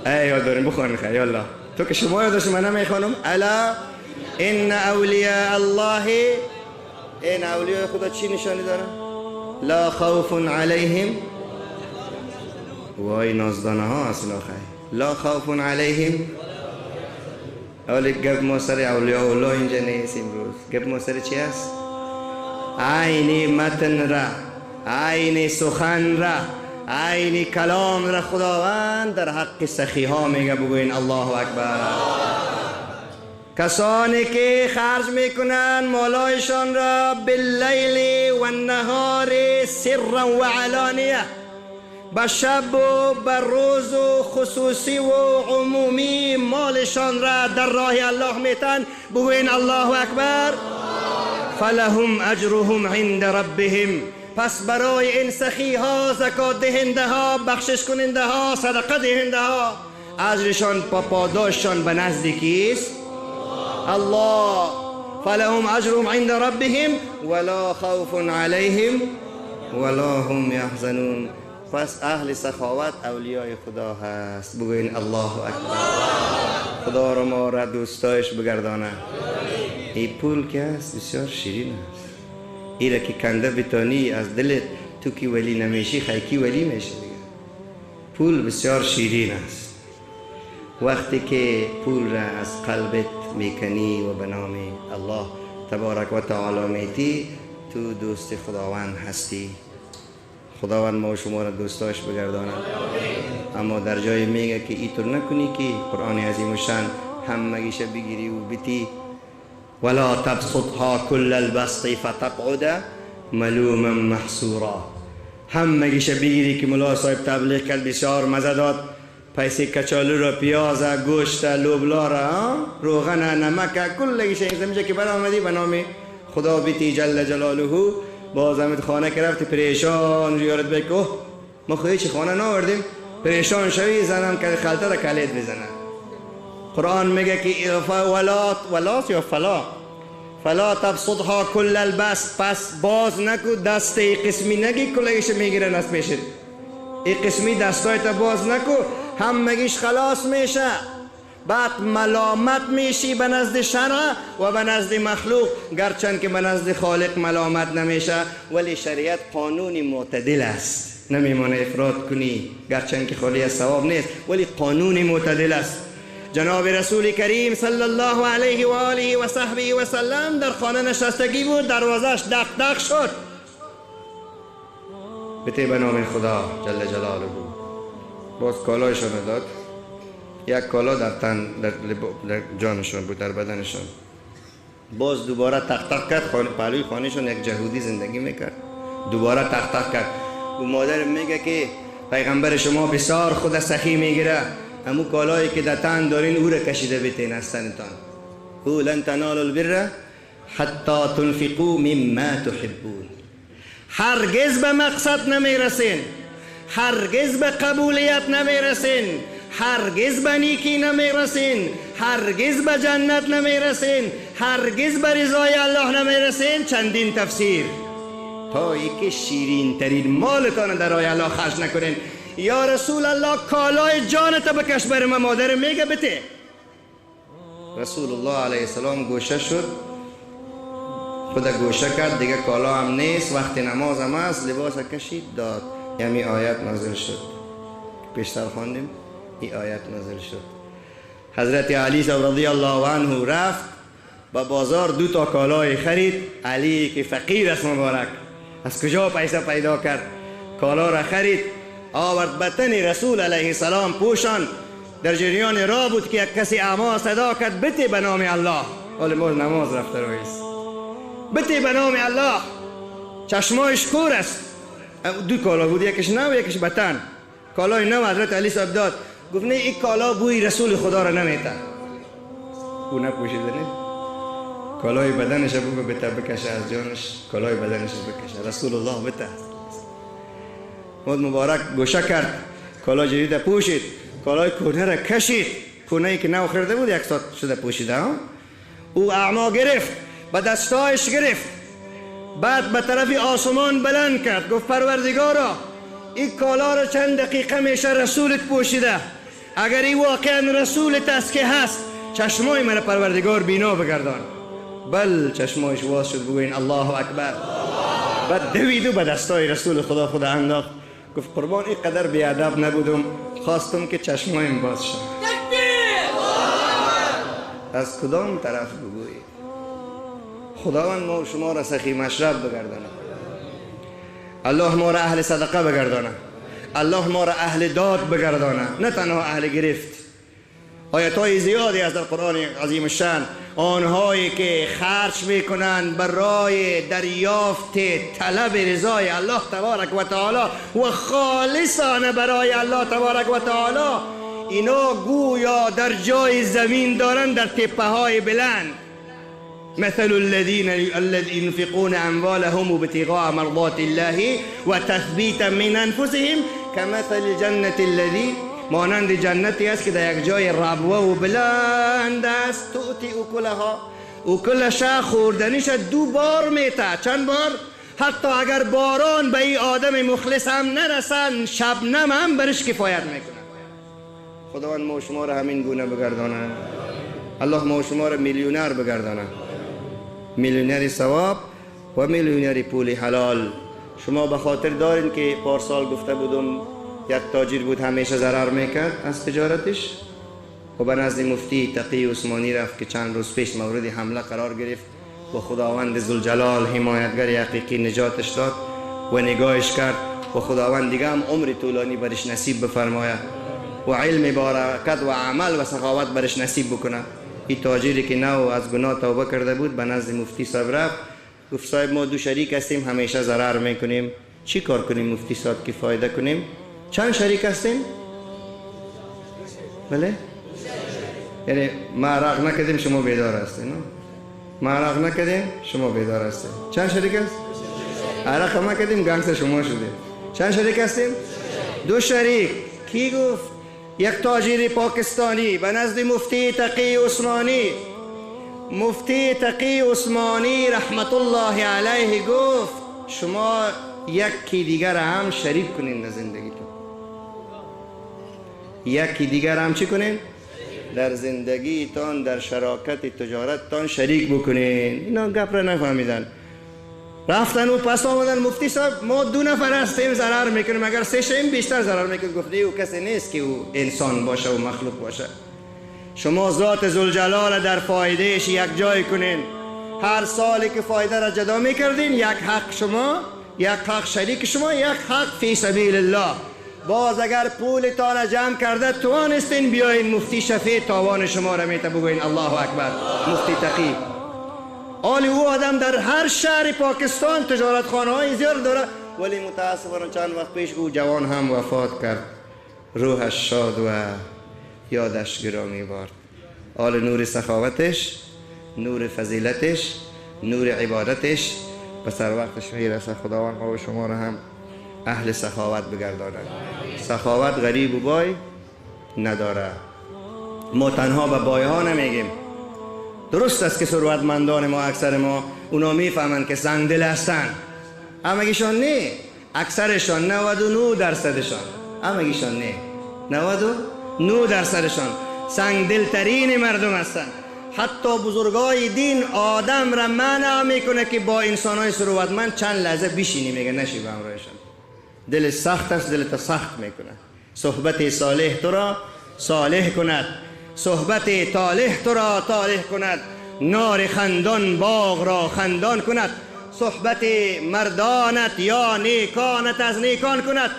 یاد داریم بخوانید خیلی الله. تو که شما یادش من نمیخوانم. الا ان اولیاء الله. این اولیای خدا چی نشانی داره؟ لا خوف علیهم. وای نازدانه ها اصلا خیلی. لا خوف علیهم. اولی گپ ما سر اولیاء الله اینجا نیست امروز. گپ ما سر چی است؟ عین متن را، عین سخن را، عین کلام را خداوند در حق سخی ها میگه بگوین الله اکبر. کسانی که خرج میکنن مالایشان را باللیل و النهار سرا و علانیه، به شب و به روز و خصوصی و عمومی مالشان را در راه الله میتن بگوین الله اکبر. فلهم اجرهم عند ربهم. پس برای این سخی ها، زکات دهنده ها، بخشش کننده ها، صدقه دهنده ها اجرشان پاداششان به نزدیکی است الله. فلهم اجرهم عند ربهم ولا خوف علیهم ولا هم یحزنون. پس اهل سخاوت اولیای خدا هست. بگوین الله اکبر. خدا را ما را دوستایش بگردانه. این پول که هست بسیار شیرین است. ایره که کنده بتانی از دلت تو که ولی نمیشی خیکی ولی میشه دیگه. پول بسیار شیرین است. وقتی که پول را از قلبت میکنی و به نام الله تبارک و تعالی میتی تو دوست خداوند هستی. خداوند ما شما را دوستاش بگردانه. اما در جای میگه که اینطور نکنی که قرآن عظیم و شان همگیش بگیری و بیتی ولا تبسطها كل البسط فتقعد ملوما محصورا. همگیش بگیری که ملا صاحب تبلیغ کرد بسیار مزه داد، پیسی کچالو را، پیاز، گوشت، لوبلا را، روغن، نمک، کلگیش این میشه که برآمدی به نام خدا بیتی جل جلاله بازمت خانه که رفتی پریشان یارت بگه اوه ما خودی چی خانه ناوردیم، پریشان شوی زنم که خلطه را کلید بزنه. قرآن میگه که ولات یا فلا تبسطها کل البسط، پس باز نکو دست ای قسمی نگی کلگیش میگیرن از پیشت، ای قسمی دستای تا باز نکو همگیش خلاص میشه. بعد ملامت میشی به نزد شرع و به نزد مخلوق، گرچند که به نزد خالق ملامت نمیشه، ولی شریعت قانونی معتدل است، نمیمونه افراد کنی، گرچند که خالی از ثواب نیست ولی قانونی معتدل است. جناب رسول کریم صلی الله علیه و آله و صحبه و سلم در خانه نشستگی بود، دروازش دق دق شد. بته به نام خدا جل جلاله باز کالایشان داد، یک کالا در تن در جانشان بود، در بدنشان. باز دوباره تق تق کرد، پهلوی خانهشان یک جهودی زندگی میکرد، دوباره تق تق کرد. و مادر میگه که پیغمبر شما بسیار خود سخی میگیره، همو کالایی که در تن دارین او را کشیده بیتین از تنتان. او لن تنالوا البر حتی تنفقوا مما تحبون. هرگز به مقصد نمیرسین، هرگز به قبولیت نمیرسین، هرگز به نیکی نمیرسین، هرگز به جنت نمیرسین، هرگز به رضای الله نمیرسین. چندین تفسیر تا یکی شیرین ترین مالتان در راه الله خرج نکنین. یا رسول الله کالای جانت بکش بر من، مادر میگه بته. رسول الله علیه السلام گوشه شد، خود گوشه کرد، دیگه کالا هم نیست، وقت نماز هم است، لباس کشید داد. یعنی آیت نازل شد، پیشتر خواندیم این آیت نازل شد. حضرت علی رضی الله عنه رفت با بازار 2 تا کالای خرید. علی که فقیر است مبارک، از کجا پیسه پیدا کرد؟ کالا را خرید، آورد بطن رسول علیه السلام پوشان. در جریان راه بود که یک کسی اعما صدا کرد بته به نام الله. حال ما نماز رفته رئیس، بته به نام الله، چشمایش کور است. 2 کالا بود، یکیش نو یکیش بطن. کالای نو حضرت علی صاحب داد، گفت نه این کالا بوی رسول خدا را نمیته. او نپوشیده نه، کالای بدنش بگو بته بکشه از جانش، کالای بدنش بکشه. رسول الله بته مود مبارک گوشه کرد، کالای جدید پوشید، کالای کهنه را کشید. کهنه‌ای که نو خریده بود 1 ساعت شده پوشیده. او اعما گرفت، به دستایش گرفت، بعد به طرف آسمان بلند کرد، گفت پروردگارا این کالا را چند دقیقه میشه رسولت پوشیده، اگر این واقعا رسولت است که هست، چشمای من پروردگار بینا بگردان. بل چشمایش واز شد، بگوین الله اکبر. بعد دوید و به دستای رسول خدا انداخت، گفت قربان این قدر بیادب نبودم، خواستم که چشمایم باز شد. از کدام طرف بگویی؟ خداوند ما شما را سخی مشرب بگردانه، الله ما را اهل صدقه بگردانه، الله ما را اهل داد بگردانه، نه تنها اهل گرفت. آیات‌های زیادی از در قرآن عظیم الشان، آنهایی که خرج میکنند برای دریافت طلب رضای الله تبارک و تعالی و خالصانه برای الله تبارک و تعالی، اینا گویا در جای زمین دارند در تپه های بلند. مثل الذين ينفقون اموالهم ابتغاء مرضات الله وتثبيتا من انفسهم كمثل الجنة الذي، مانند جنتی است که در یک جای ربوه و بلند است، تؤتی اکلش خوردنیش 2 بار میته. چند بار؟ حتی اگر باران به این آدم مخلص هم نرسن، شبنم هم برش کفایت میکنه. خداوند ما شما را همین گونه بگردانه، الله ما شما را میلیونر بگردانه، میلیونری ثواب و میلیونری پول حلال. شما به خاطر دارین که پارسال گفته بودم یک تاجر بود همیشه ضرر میکرد از تجارتش و به نزد مفتی تقی عثمانی رفت که چند روز پیش مورد حمله قرار گرفت و خداوند ذوالجلال حمایتگر حقیقی نجاتش داد و نگاهش کرد و خداوند دیگه هم عمر طولانی برش نصیب بفرمایه و علم برکت و عمل و سخاوت برش نصیب بکنه. این تاجری که نو از گناه توبه کرده بود به نزد مفتی صاحب رفت، گفت صاحب ما دو شریک هستیم همیشه ضرر میکنیم، چی کار کنیم مفتی صاحب که فایده کنیم؟ چند شریک هستیم؟ بله؟ یعنی ما عراق نکردیم شما بیدار هستیم، ما عراق نکردیم شما بیدار هستیم. چند شریک هست؟ عراق ما کردیم گنگس شما شدیم. چند شریک هستیم؟ دو شریک. کی گفت؟ یک تاجر پاکستانی به نزد مفتی تقی عثمانی، مفتی تقی عثمانی رحمت الله علیه گفت شما یکی دیگر هم شریک کنین در زندگیتون. یکی دیگر هم چی کنین؟ در زندگیتان، در شراکت تجارتتان شریک بکنین. اینا گپ را نفهمیدن، رفتن و پس آمدن مفتی صاحب ما دو نفر هستیم ضرر میکنیم، اگر سه شیم بیشتر ضرر میکنیم. گفته او کسی نیست که او انسان باشه و مخلوق باشه. شما ذات ذوالجلال در فایدهش یک جای کنین. هر سالی که فایده را جدا میکردین، یک حق شما، یک حق شریک شما، یک حق فی سبیل الله. باز اگر پولتان جمع کرده توانستین بیاین مفتی شفیع تاوان شما را میته بگوین الله اکبر مفتی تقی. آلی او آدم در هر شهر پاکستان تجارت خانه های زیاد داره، ولی متاسفانه چند وقت پیش او جوان هم وفات کرد، روحش شاد و یادش گرامی باد. آل نور سخاوتش، نور فضیلتش، نور عبادتش به سر وقتش میرسه. خداوند ما و شما را هم اهل سخاوت بگرداند. سخاوت غریب و بای نداره. ما تنها به بای ها نمیگیم. درست است که ثروتمندان ما اکثر ما اونا میفهمند که سنگدل هستن، همگیشان نه، اکثرشان 99%شان، همگیشان نه، 99%شان سنگدل ترین مردم هستن. حتی بزرگای دین آدم را منع میکنه که با انسانای ثروتمند چند لحظه بشینی، میگه نشی به همراهشان. دل سخت است، دلت سخت میکنه. صحبت صالح تو را صالح کند، صحبت طالح تو را طالح کند، نار خندان باغ را خندان کند، صحبت مردانت یا نیکانت از نیکان کند.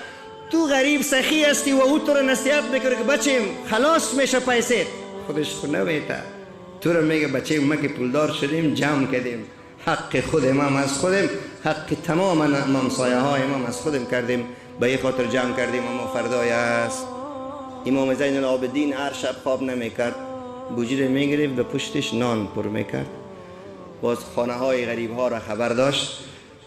تو غریب سخی هستی و او تو را نصیحت میکنه که بچیم خلاص میشه پیسه، خودش خود نمیته. تو را میگه بچیم ما که پولدار شدیم جمع کردیم، حق خود امام از خودم، حق تمام همسایه های امام از خودم کردیم، به این خاطر جمع کردیم. اما فردای است امام زین العابدین هر شب خواب نمیکرد، بوجیر میگرفت به پشتش نان پر میکرد. باز خانه های غریب ها را خبر داشت،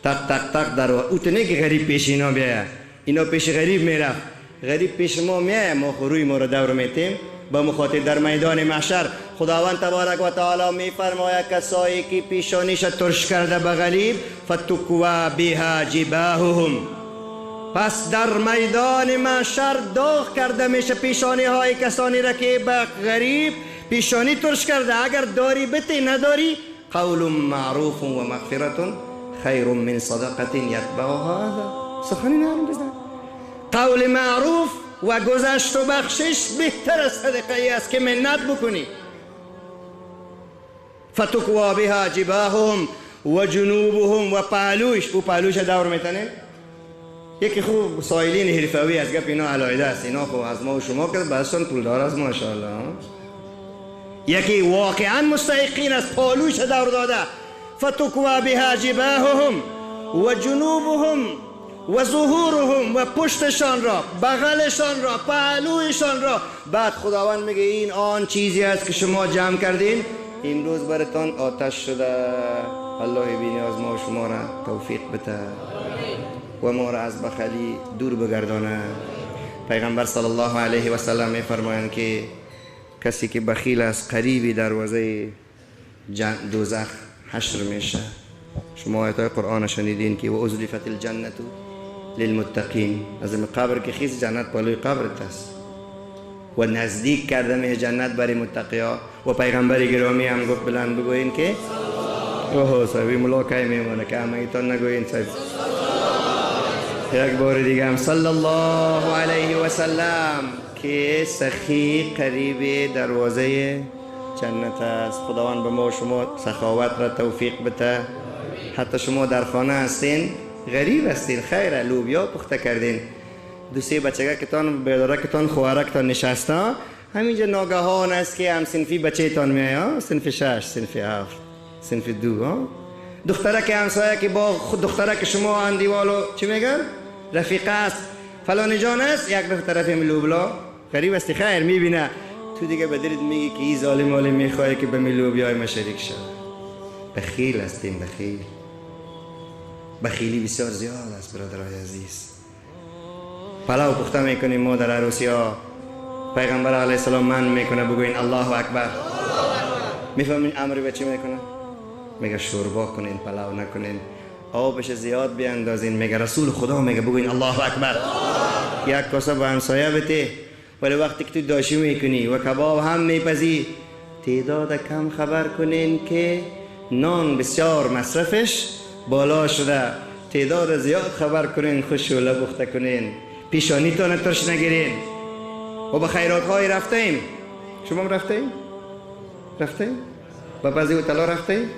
تق تق تق در اوتنه که غریب پیش اینا بیایه، اینا پیش غریب میرفت، غریب پیش ما میایه، ما روی ما را دور میتیم. به مخاطر در میدان محشر خداوند تبارک و تعالی میفرماید کسایی که پیشانیش ترش کرده به غریب فتکوا بها جباههم، پس در میدان محشر داغ کرده میشه پیشانی های کسانی را که به غریب پیشانی ترش کرده. اگر داری بتی، نداری قول معروف و مغفرت خیر من صدقه یتبعها اذى. سخنی نرم بزن. قول معروف و گذشت و بخشش بهتر از صدقه ای است که منت بکنی. فتکوا بها جباههم و جنوبهم و پالوش، او پالوش دور میتنه. یکی خوب سایلین حرفوی از گپ اینا علایده است، اینا خوب از ما و شما که بازشان پولدار است ماشاءالله. یکی واقعا مستحقین از پالوش دور داده. فتکوا بها جباههم و جنوبهم و ظهورهم و پشتشان را، بغلشان را، پهلویشان را. بعد خداوند میگه این آن چیزی است که شما جمع کردین، امروز براتان آتش شده. الله بی‌نیاز ما و شما را توفیق بده و ما را از بخیلی دور بگردانه. پیغمبر صلی الله علیه و سلم میفرمایند که کسی که بخیل است قریبی دروازه دوزخ حشر میشه. شما آیات قرآن شنیدین که و ازلفت الجنت للمتقین، از قبر که خیز جنت بالای قبرت است و نزدیک کرده می جنت برای متقیا. و پیغمبر گرامی هم گفت بلند بگوین که اوه صاحبی ملاقه میمونه که همه ایتان نگوین صاحب. یک بار دیگه هم صلی الله علیه و سلم که سخی قریب دروازه جنت است. خداوند به ما و شما سخاوت را توفیق بده. حتی شما در خانه هستین غریب هستین، خیره لوبیا پخته کردین، دو سه بچگه کتان بیداره کتان خواره کتان نشسته، همینجا ناگهان است که هم صنفی بچه تان میایه، صنف 6 صنف 7 صنف 2 دخترک همسایه که با خود دخترک شما اندیوالو چی میگن؟ رفیقه است فلانی جان است، یک دفعه طرف ملوبلا غریب است خیر میبینه، تو دیگه به دلت میگی که این ظالم عالی میخواه که به ملوبیای ما شریک شد. بخیل هستیم، بخیلی بسیار زیاد است برادرای عزیز. پلاو پخته میکنیم ما در عروسی ها، پیغمبر علیه السلام من میکنه بگوین الله اکبر. میفهمین امر به چی میکنه؟ میگه شوربا کنین، پلاو نکنین، آبش زیاد بیاندازین. میگه رسول خدا میگه بگوین الله اکبر. یک کاسه به همسایه بده، ولی وقتی که تو داشی میکنی و کباب هم میپزی، تعداد کم خبر کنین که نان بسیار مصرفش بالا شده، تعداد زیاد خبر کنین، خوش شوله پخته کنین، پیشانیتان ترش نگیرین. و به خیرات های رفتیم. شما رفتیم؟ به بعضی هتل ها رفتیم؟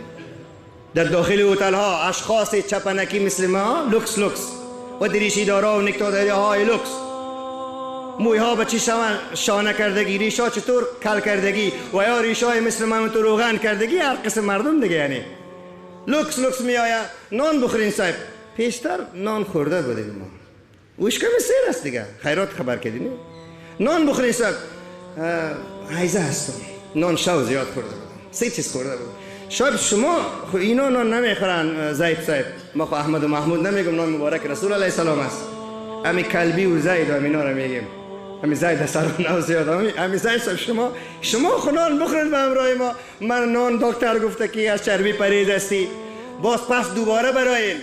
در داخل هتل ها اشخاص چپنکی مثل ما لوکس و دریشی دارا و نکتاداری های لوکس، موی ها به چی شانه کردگی، ریشا چطور کل کردگی و یا ریشای مثل من تو روغن کردگی، هر قسم مردم دیگه. یعنی لوکس می آید. نان بخورین صاحب، پیشتر نان خورده بودیم ما، وش کم سیر است دیگه، خیرات خبر کردین. نان بخورین صاحب، حیزه هستم، نان شو زیاد خورده بودم، 3 چیز خورده بودم. شاید شما خو اینا نان نمیخورن زید صاحب، ما خو احمد و محمود نمیگم، نان مبارک رسول علیه السلام است. امی کلبی و زید و امینا رو میگیم، امی زید سر نو زیاد، امی زید صاحب شما خو نان بخورید به همراه ما. من نان دکتر گفته که از چربی پرهیز هستی، باز پس دوباره براین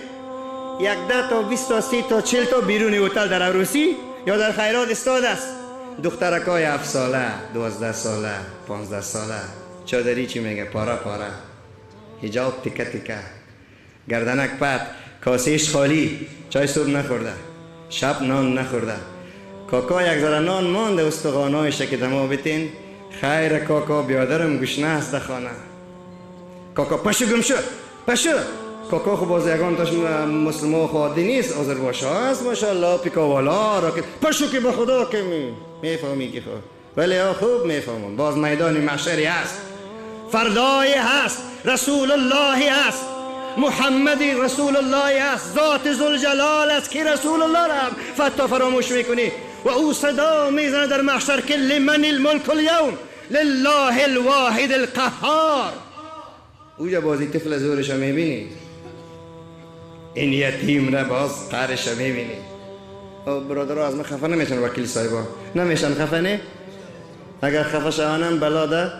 10 تا 20 تا 30 تا 40 تا بیرون هتل در عروسی یا در خیرات استاد است. دخترکای 7 ساله، 12 ساله، 15 ساله، چادری چی میگه، پاره حجاب تکه، گردنک پت، کاسهش خالی، چای صبح نخورده، شب نان نخورده. کاکا یک ذره نان مانده استخوانایش که دما بتین، خیر کاکا بیادرم گشنه است در خانه. کاکا پشو گمشو پشو. کاکا خو باز یگان تاش مسلمان خواهدی نیست، آذربایجان است ماشاءالله، پیکاوالا راکت پشو که به خدا که میفهمی که خود، ولی خوب میفهمم. باز میدان محشری هست، فردای هست، رسول الله هست، محمد رسول الله است، ذات ذوالجلال است که رسول الله را فتا فراموش میکنی و او صدا میزنه در محشر که لمن الملک اليوم لله الواحد القهار. اوجا بازی طفل زورش میبینی، این یتیم را باز قهرش میبینی. برادرها از من خفه نمیشن، وکیل صاحبا نمیشن خفه نه؟ اگر خفه شوانم بلاده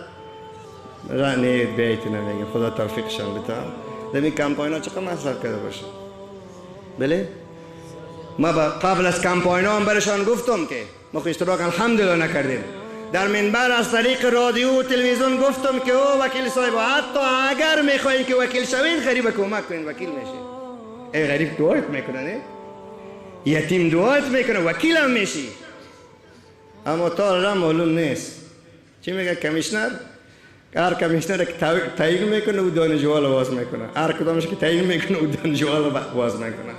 رانی بیت نمیگه، خدا توفیقشان بده. دمی کمپاین ها چقدر مصرف کرده باشه. بله ما قبل از کمپاین ها هم برشان گفتم که ما اشتراک الحمدلله نکردیم، در منبر از طریق رادیو و تلویزیون گفتم که او وکیل صاحب حتی اگر میخواین که وکیل شوین غریب کمک کنین وکیل میشه. ای غریب دعایت میکنه نه؟ یتیم دعایت میکنه وکیل هم میشی. اما تا را معلوم نیست. چی میگه کمیشنر؟ هر کمیشنر که تعیین میکنه او دانشجوها رو باز میکنه، هر کدامش که تعیین میکنه او دانشجوها رو باز میکنه.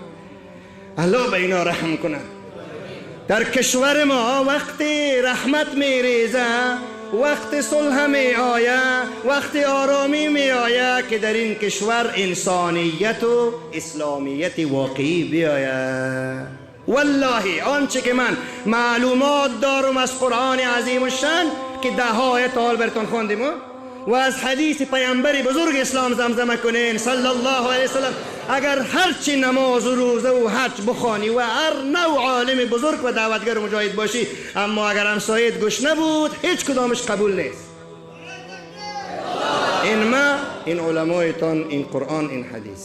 الله به اینا رحم کنه. در کشور ما وقتی رحمت میریزه، وقت صلح می آید، وقت آرامی می آید که در این کشور انسانیت و اسلامیت واقعی بیاید. والله آنچه که من معلومات دارم از قرآن عظیم الشان که 10 تا براتون خواندیم و از حدیث پیامبر بزرگ اسلام زمزمه کنین صلی الله علیه وسلم، اگر هرچی نماز و روزه و حج بخوانی و هر نوع عالم بزرگ و دعوتگر و مجاهد باشی، اما اگر همسایت گوش نبود هیچ کدامش قبول نیست. این علمایتان، این قرآن، این حدیث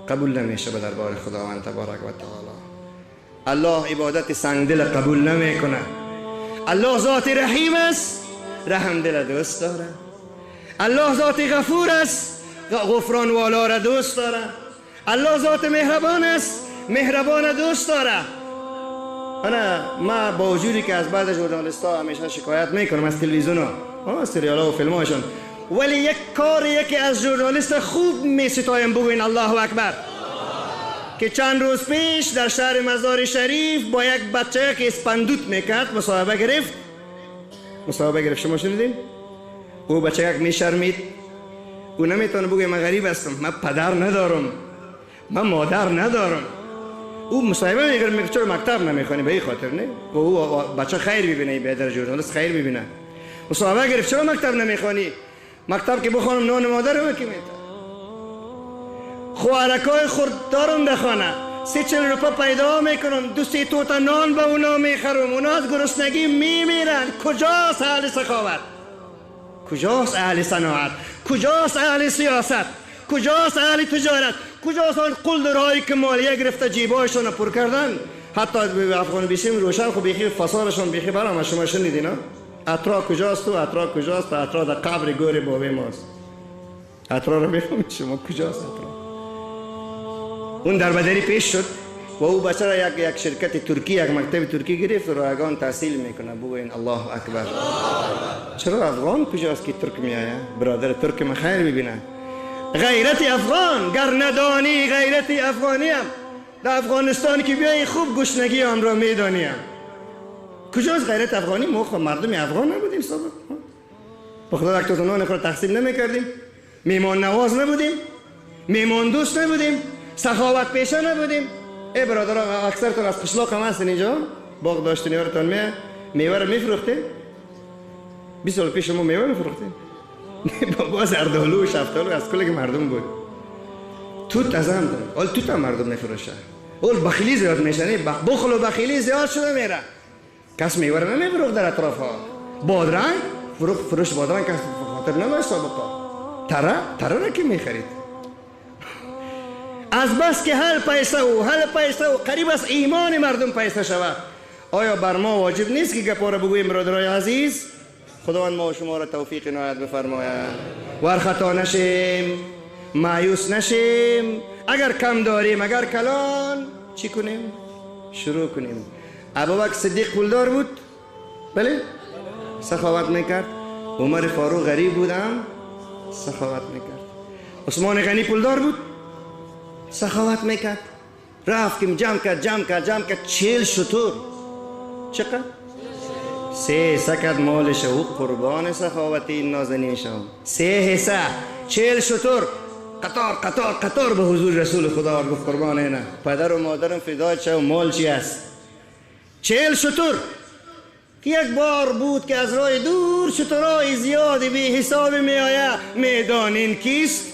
قبول نمیشه به دربار خداوند تبارک و تعالی. الله عبادت سنگدل قبول نمیکنه. الله ذات رحیم است، رحم دل دوست داره. الله ذات غفور است، غفران والا را دوست داره. الله ذات مهربان است، مهربان دوست داره. ما با وجودی که از بعد ژورنالیست‌ها همیشه شکایت میکنم از تلویزیون ها، سریال ها و فیلم هاشون، ولی یک کاری که از ژورنالیست خوب میستایم بگوین الله اکبر. که چند روز پیش در شهر مزار شریف با یک بچه که اسپندوت میکرد مصاحبه گرفت. شما شنیدین؟ او بچه یک میشرمید او نمیتونه بگه من غریب هستم، من پدر ندارم، من مادر ندارم. او مصاحبه میگه چرا مکتب نمیخونی؟ به این خاطر نه و او بچه خیر ببینه، به ژورنالیست خیر ببینه. مصاحبه گرفت چرا مکتب نمیخونی؟ مکتب که بخونم نان مادرم کی میده؟ خوارکای خورد دارم بخونه، 30-40 روپیه پیدا میکنم، 2-3 توتا نان به اونا میخرم، اونا از گرسنگی میمیرن. کجاست اهل سخاوت؟ کجاست اهل صناعت؟ کجاست اهل سیاست؟ کجاست اهل تجارت؟ کجاست آن قلدرهایی که مالیه گرفته جیبایشان پر کردن؟ حتی افغان بیسیم روشن خب بیخی فسادشان بیخی برام شما شنیدین؟ اطرا کجاست؟ تو اطرا کجاست؟ اطرا در قبر گور بابی ماست. اطرا رو میفهمید شما کجاست اطرا؟ اون در بدری پیش شد و او بچه را یک شرکت ترکی، یک مکتب ترکی گرفت و رایگان تحصیل میکنه. بگوین الله اکبر. چرا افغان کجاست که ترک میآید؟ برادر ترک من خیر ببینه. غیرت افغان گر ندانی غیرت افغانیم، در افغانستان که بیایی خوب گشنگی آن را میدانیم. کجاست غیرت افغانی؟ ما خب مردم افغان نبودیم سابق؟ به خدا یک نان خود تقسیم نمیکردیم؟ میمان نواز نبودیم؟ میمان دوست نبودیم؟ سخاوت پیشه نبودیم؟ ای برادران اکثرتون از قشلاق هم هستین اینجا؟ باغ داشتین یارتان میوه رو میفروختین؟ 20 سال پیش ما میوه میفروختیم. باز اردالو و شفتالو از کل مردم بود. توت از هم دارم، اول توت هم مردم میفروشه. اول بخیلی زیاد میشنه، بخل و بخیلی زیاد شده میره. کس میوه رو نمیفروخت در اطراف ها. بادرنگ فروش بادرنگ کس خاطر نداشت سابقا. تره را که میخرید. از بس که هر پیسه و قریب از ایمان مردم پیسه شود. آیا بر ما واجب نیست که گپا را بگوییم برادرای عزیز؟ خداوند ما و شما را توفیق عنایت بفرماید. ور خطا نشیم، مایوس نشیم. اگر کم داریم، اگر کلان، چی کنیم؟ شروع کنیم. ابوبکر صدیق پولدار بود؟ بله؟ سخاوت میکرد. عمر فاروق غریب بودم؟ سخاوت میکرد. عثمان غنی پولدار بود؟ سخاوت میکرد. رفت که جمع کرد 40 شتر. چقدر؟ 3 سکت مالش او قربان سخاوتی این نازنین شام. 3 حصه 40 شتر قطار به حضور رسول خدا گفت قربان اینه. پدر و مادرم فدای چه و مال چی است؟ 40 شتر. یک بار بود که از راه دور شترهای زیادی بی حساب می آید. میدانین کیست؟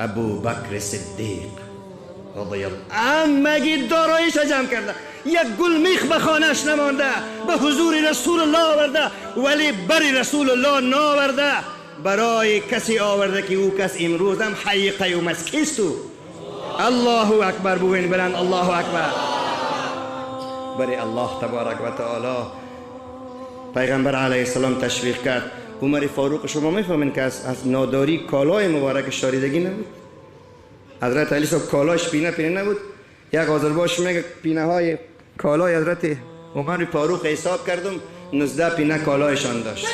ابوبکر صدیق رضی الله عنه. مگی داراییش جمع کرده، یک گل میخ به خانهش نمانده، به حضور رسول الله آورده، ولی بری رسول الله ناورده، برای کسی آورده که او کس امروز هم حی قیوم است. کیست او؟ الله اکبر. بگوین بلند الله اکبر. بری الله تبارک و تعالی پیغمبر علیه السلام تشویق کرد. عمر فاروق شما میفهمین که از ناداری کالای مبارک شاریدگی نبود؟ حضرت علی صاحب کالاش پینه نبود؟ یک آذربایش میگه پینه های کالای حضرت عمر فاروق حساب کردم 19 پینه کالایشان داشت.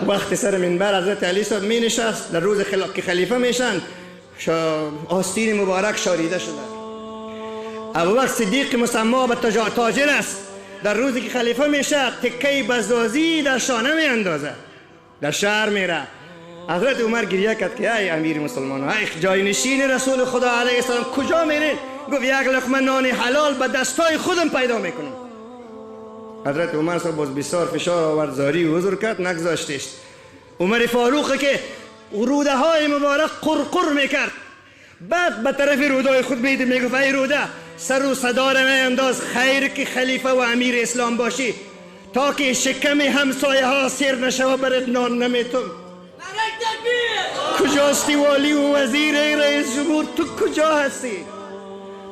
وقتی سر منبر حضرت علی صاحب می نشست در روز که خلیفه میشن، آستین مبارک شاریده شده. ابوبکر صدیق مسما به تاجر است، در روزی که خلیفه میشه تکه بزازی در شانه می اندازه، در شهر میره. حضرت عمر گریه کرد که ای امیر مسلمان، ای جای نشین رسول خدا علیه السلام کجا میرین؟ گفت یک لقمه نان حلال به دستای خودم پیدا میکنم. حضرت عمر صاحب باز بسیار فشار آورد، زاری و حضور کرد، نگذاشتش. عمر فاروق که روده های مبارک قرقر میکرد، بعد به طرف روده خود میده میگفت ای روده سر و صدا را انداز، خیر که خلیفه و امیر اسلام باشی، تا که شکم همسایه ها سیر نشوه برات نان نمیتون. کجاستی والی و وزیر رئیس جمهور؟ تو کجا هستی؟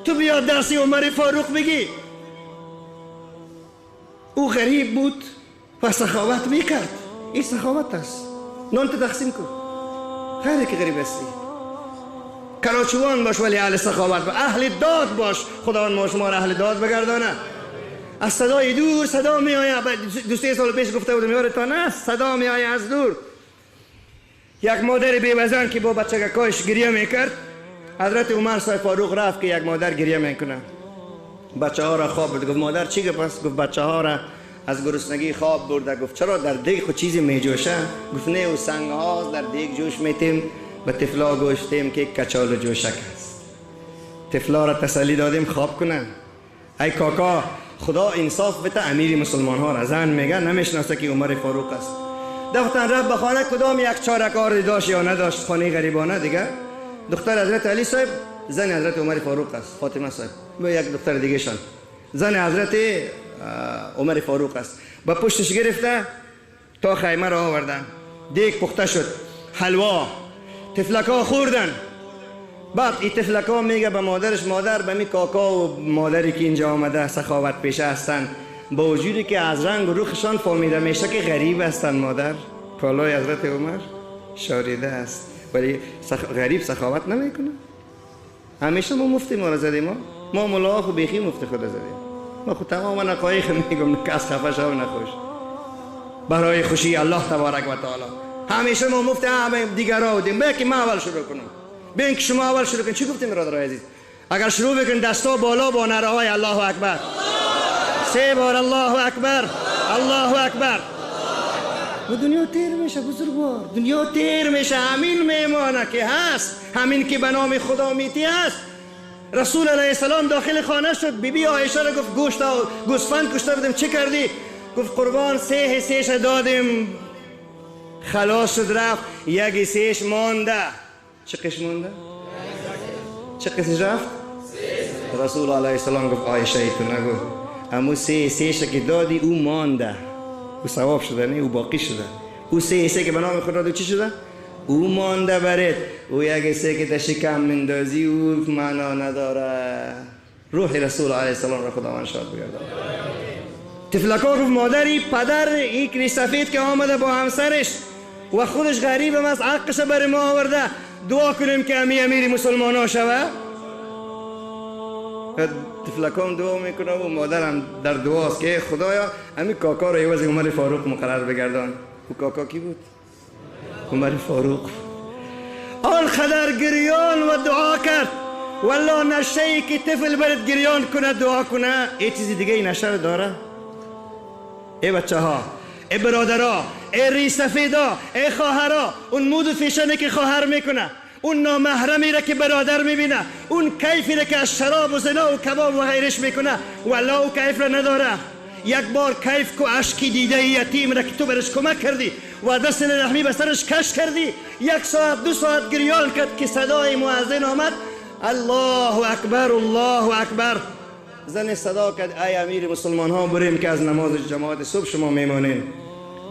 تو بیا درسی عمر فاروق بگی. او غریب بود و سخاوت میکرد. این سخاوت است. نان تو تقسیم کن. خیلی که غریب هستی. کراچوان باش ولی اهل سخاوت و اهل داد باش. خداوند ما شما را اهل داد بگردانه. از صدای دور صدا می آید. 2-3 سال پیش گفته بودم یادتان است، صدا می آید از دور. یک مادر بیوزن که با بچگکایش گریه میکرد، حضرت عمر صاحب فاروق رفت که یک مادر گریه میکنه، بچه ها را خواب بود. گفت مادر چی گفت است؟ گفت بچه ها را از گرسنگی خواب برده. گفت چرا در دیگ خود چیزی می جوشه؟ گفت نه، او سنگ هاست در دیگ جوش میتیم، به طفلا گوشتیم که کچال و جوشک است. طفلا را تسلی دادیم خواب کنن. ای کاکا خدا انصاف بده، امیر مسلمان ها را زن میگه نمیشناسه که عمر فاروق است. دختر رفت به خانه، کدام یک چاره کار داشت یا نداشت، خانه غریبانه دیگه. دختر حضرت علی صاحب زن حضرت عمر فاروق است، فاطمه صاحب و یک دختر دیگه شان زن حضرت عمر فاروق است. با پشتش گرفته تا خیمه را آوردن، دیگ پخته شد، حلوا، تفلکا خوردن. بعد این تفلکا میگه به مادرش مادر به می کاکا و مادری که اینجا آمده سخاوت پیشه هستن، با وجودی که از رنگ و روخشان فهمیده میشه که غریب هستن، مادر کالای حضرت عمر شاریده است ولی غریب سخاوت نمیکنه. همیشه ما مفتی ما را زدیم، ما ملاها خو بیخی مفتی خود زدیم، ما خود تمام نقایق میگم کس خفه شو نخوش برای خوشی الله تبارک و تعالی. همیشه ما مفتی همه دیگر را بودیم، بیا که ما اول شروع کنم، بیا که شما اول شروع کن. چی گفتیم برادرای عزیز؟ اگر شروع بکن دستا بالا با نعره های الله اکبر، 3 بار الله اکبر، الله اکبر، و دنیا تیر میشه بزرگوار، دنیا تیر میشه. همین میمانه که هست، همین که به نام خدا میتی هست. رسول علیه السلام داخل خانه شد، بیبی عایشه را گفت گوشت و گوسفند کشته بودیم، چه کردی؟ گفت قربان 3 حصه‌اش دادیم خلاص شد رفت، 1 حصه‌اش مانده. چه قش مانده؟ چه قش رفت؟ رسول علیه السلام گفت عایشه تو نگو، اما 3 حصه‌اش که دادی او مانده، او ثواب شده، نه او باقی شده. او 3 حصه که به نام خدا داد چی شده؟ او مانده برات. او 1 حصه که در شکم مندازی او معنا نداره. روح رسول علیه السلام را خداوند شاد بگردان. تفلکا گفت مادری پدر این سفید که آمده با همسرش و خودش غریب هم از حقش بر ما آورده، دعا کنیم که امیر مسلمان ها شوه. تفلکا هم دعا میکنه و مادر هم در دعاست که خدایا امی کاکا را عوض عمر فاروق مقرر بگردان. او کاکا کی بود؟ عمر فاروق. آن خدر گریان و دعا کرد، والله نشه‌ای که طفل برد گریان کنه دعا کنه، ای چیزی دیگه ای نشه داره؟ ای بچه ها، ای برادرها، ای ریسفیدا، ای خواهرها، اون مود و فیشنه که خواهر میکنه، اون نامحرمی را که برادر میبینه، اون کیفی را که از شراب و زنا و کباب و غیرش میکنه، والله او کیف را نداره. 1 بار کیف کو اشکی دیده یتیم را که تو برش کمک کردی و دست رحمی به سرش کش کردی، 1 ساعت 2 ساعت گریان کرد که صدای مؤذن آمد الله اکبر الله اکبر. زن صدا کرد ای امیر مسلمان ها بریم که از نماز جماعت صبح شما میمانین،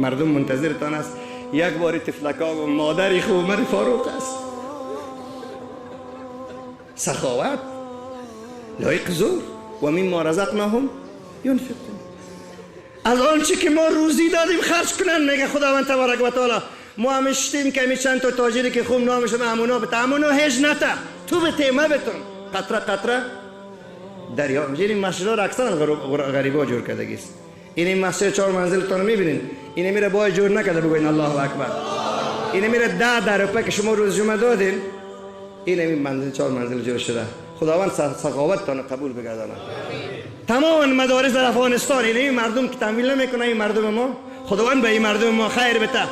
مردم منتظرتان است. 1 بار تفلکا و مادری خوب عمر فاروق است. سخاوت لایق زور و مما رزقناهم ينفقون. از آنچه که ما روزی دادیم خرج کنن، میگه خداوند تبارک و تعالی. ما هم اشتیم که چند تا تاجری که خوب نامشون امونا بته، امونا هیچ نته تو بته ما بتون قطره قطره دریا. این مسجد را اکثر غریبا جور کرده است. این مسجد 4 منزل تون میبینین، این میره باید جور نکرده بگوین الله اکبر. این میره 10 روپیه که شما روز جمعه دادین، این منزل 4 منزل جور شده. خداوند سخاوتتان قبول بگردانه. تمام مدارس در افغانستان این مردم که تمویل نمیکنه، این مردم ما، خداوند به این مردم ما خیر بده.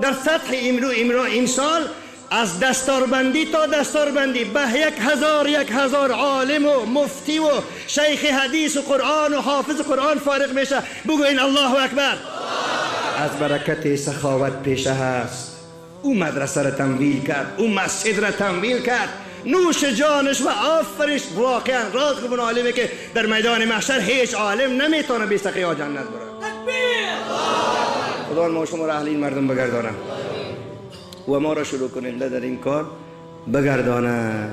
در سطح این سال از دستاربندی تا دستاربندی به 1000 عالم و مفتی و شیخ حدیث و قرآن و حافظ قرآن فارغ میشه. بگوین الله اکبر. از برکت سخاوت پیشه هست. او مدرسه را تمویل کرد، او مسجد را تمویل کرد، نوش جانش و آفرش. واقعا راز خوبون عالمه که در میدان محشر هیچ عالم نمیتونه بی سخیا جنت بره. خدا ما شما را اهل این مردم بگردانه و ما را شروع کننده در این کار بگردانه.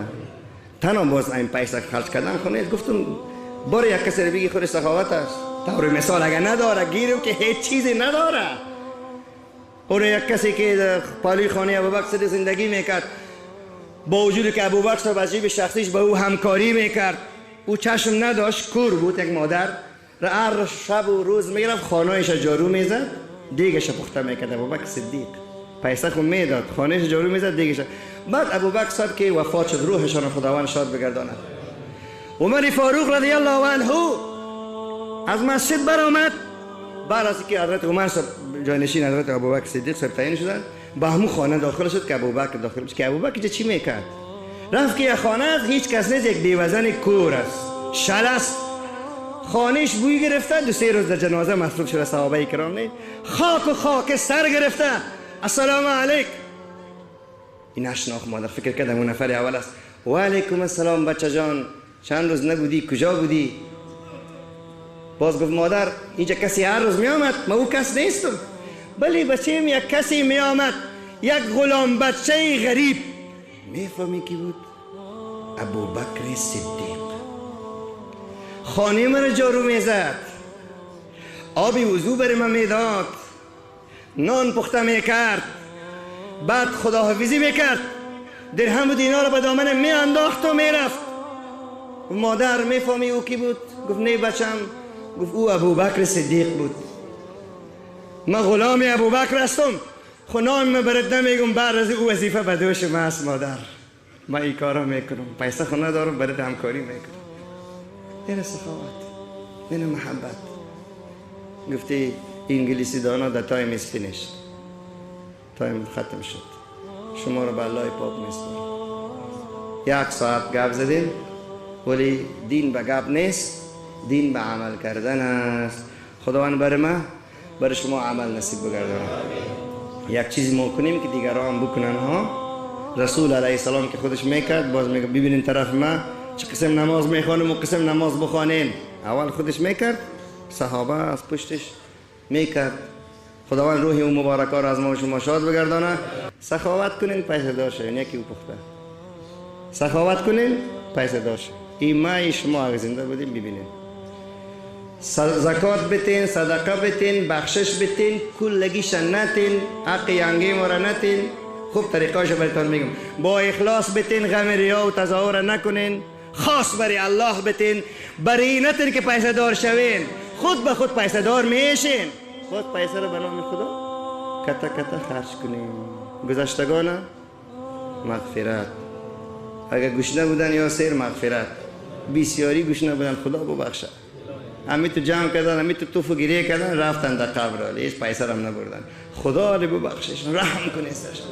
تنها باز این پیسه خرج کردن خونه. گفتم بار یک کسی بگی خود سخاوت است. طور مثال اگر نداره گیرم که هیچ چیزی نداره. اور یک کسی که در پالی خانه ابوبکر زندگی میکرد، با وجودی که ابوبکر به جیب شخصیش به او همکاری میکرد، او چشم نداشت، کور بود. یک مادر را هر شب و روز میگرفت خانه‌اش جارو میزد، دیگش پخته میکرد. ابوبکر صدیق پیسه خود میداد، خانه‌اش جارو میزد، دیگش. بعد ابوبکر صاحب که وفات شد، روحشان خداوند شاد بگرداند. عمر فاروق رضی الله عنه از مسجد برآمد، بعد از که حضرت عمر صاحب جانشین حضرت ابوبکر صدیق صاحب تعیین شدن، به همون خانه داخل شد که ابوبکر داخل شد. که ابوبکر چی میکرد؟ رفت که یه خانه است، هیچ کس نیست، یک دیوزن کور است، شل است، خانهش بوی گرفته، 2-3 روز در جنازه مصروف شده صحابه کرام. نه خاک و خاک سر گرفته، السلام علیک. این نشناخت مادر، فکر کردم اون نفر اول است. و علیکم السلام بچه جان، چند روز نبودی، کجا بودی؟ باز گفت مادر اینجا کسی هر روز می آمد، من او کس نیستم. بلی بچه‌م یک کسی می آمد، یک غلام بچه غریب. میفهمی کی بود؟ ابوبکر صدیق. خانه من جارو میزد، آبی وضو بر من میداد، نان پخته میکرد، بعد خداحافظی میکرد، درهم و دینار به دامن میانداخت و میرفت. مادر میفهمی او کی بود؟ گفت نه بچم. گفت او ابوبکر صدیق بود. من غلام ابوبکر هستم، خونام من برات نمیگم، بعد از او وظیفه به دوش من است مادر. من این کارا میکنم، پیسه خونه دارم، برات همکاری میکنم. این سخاوت، این محبت. گفتی انگلیسی دانا the time is finished. تایم ختم شد، شما رو به الله پاک میسپارم. 1 ساعت گپ زدیم، ولی دین به گپ نیست، دین به عمل کردن است. خداوند برای ما برای شما عمل نصیب بگردانه. یک چیزی ما کنیم که دیگران بکنن ها. رسول علیه السلام که خودش میکرد، باز میگه ببینین طرف ما چه قسم نماز میخوانم و قسم نماز بخوانین. اول خودش میکرد، صحابه از پشتش میکرد. خداوند روح اون مبارکا را از ما و شما شاد بگردانه. سخاوت کنین پیسه دار شوین. یکی او پخته سخاوت کنین پیسه دار شوین. این ما شما اگه زنده بودیم ببینین. زکات بتین، صدقه بتین، بخشش بتین، کلگیش نتین، حق ینگی مورا نتین. خوب طریقاش براتون میگم. با اخلاص بتین، غم ریا و تظاهر نکنین، خاص برای الله بتین. برای نتین که پیسه دار شوین، خود به خود پیسه دار میشین. خود پیسه رو به نام خدا کتا کتا خرج کنیم. گذشتگان مغفرت، اگر گشنه بودن یا سیر مغفرت، بسیاری گشنه بودن خدا ببخشه. همی تو جمع کردن، همی تو توف و گریه کردن، رفتن در قبر، هیچ پیسه هم نبردن. خدا رو ببخششون، رحم کنه سرشون.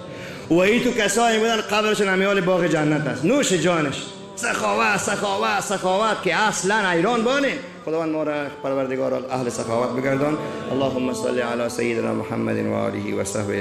و ای تو کسایی بودن قبرشون همیال باغ جنت است، نوش جانش. سخاوت سخاوت سخاوت که اصلا ایران بانه. خداوند ما را پروردگار اهل سخاوت بگردان. اللهم صل علی سیدنا محمد و آله و صحبه.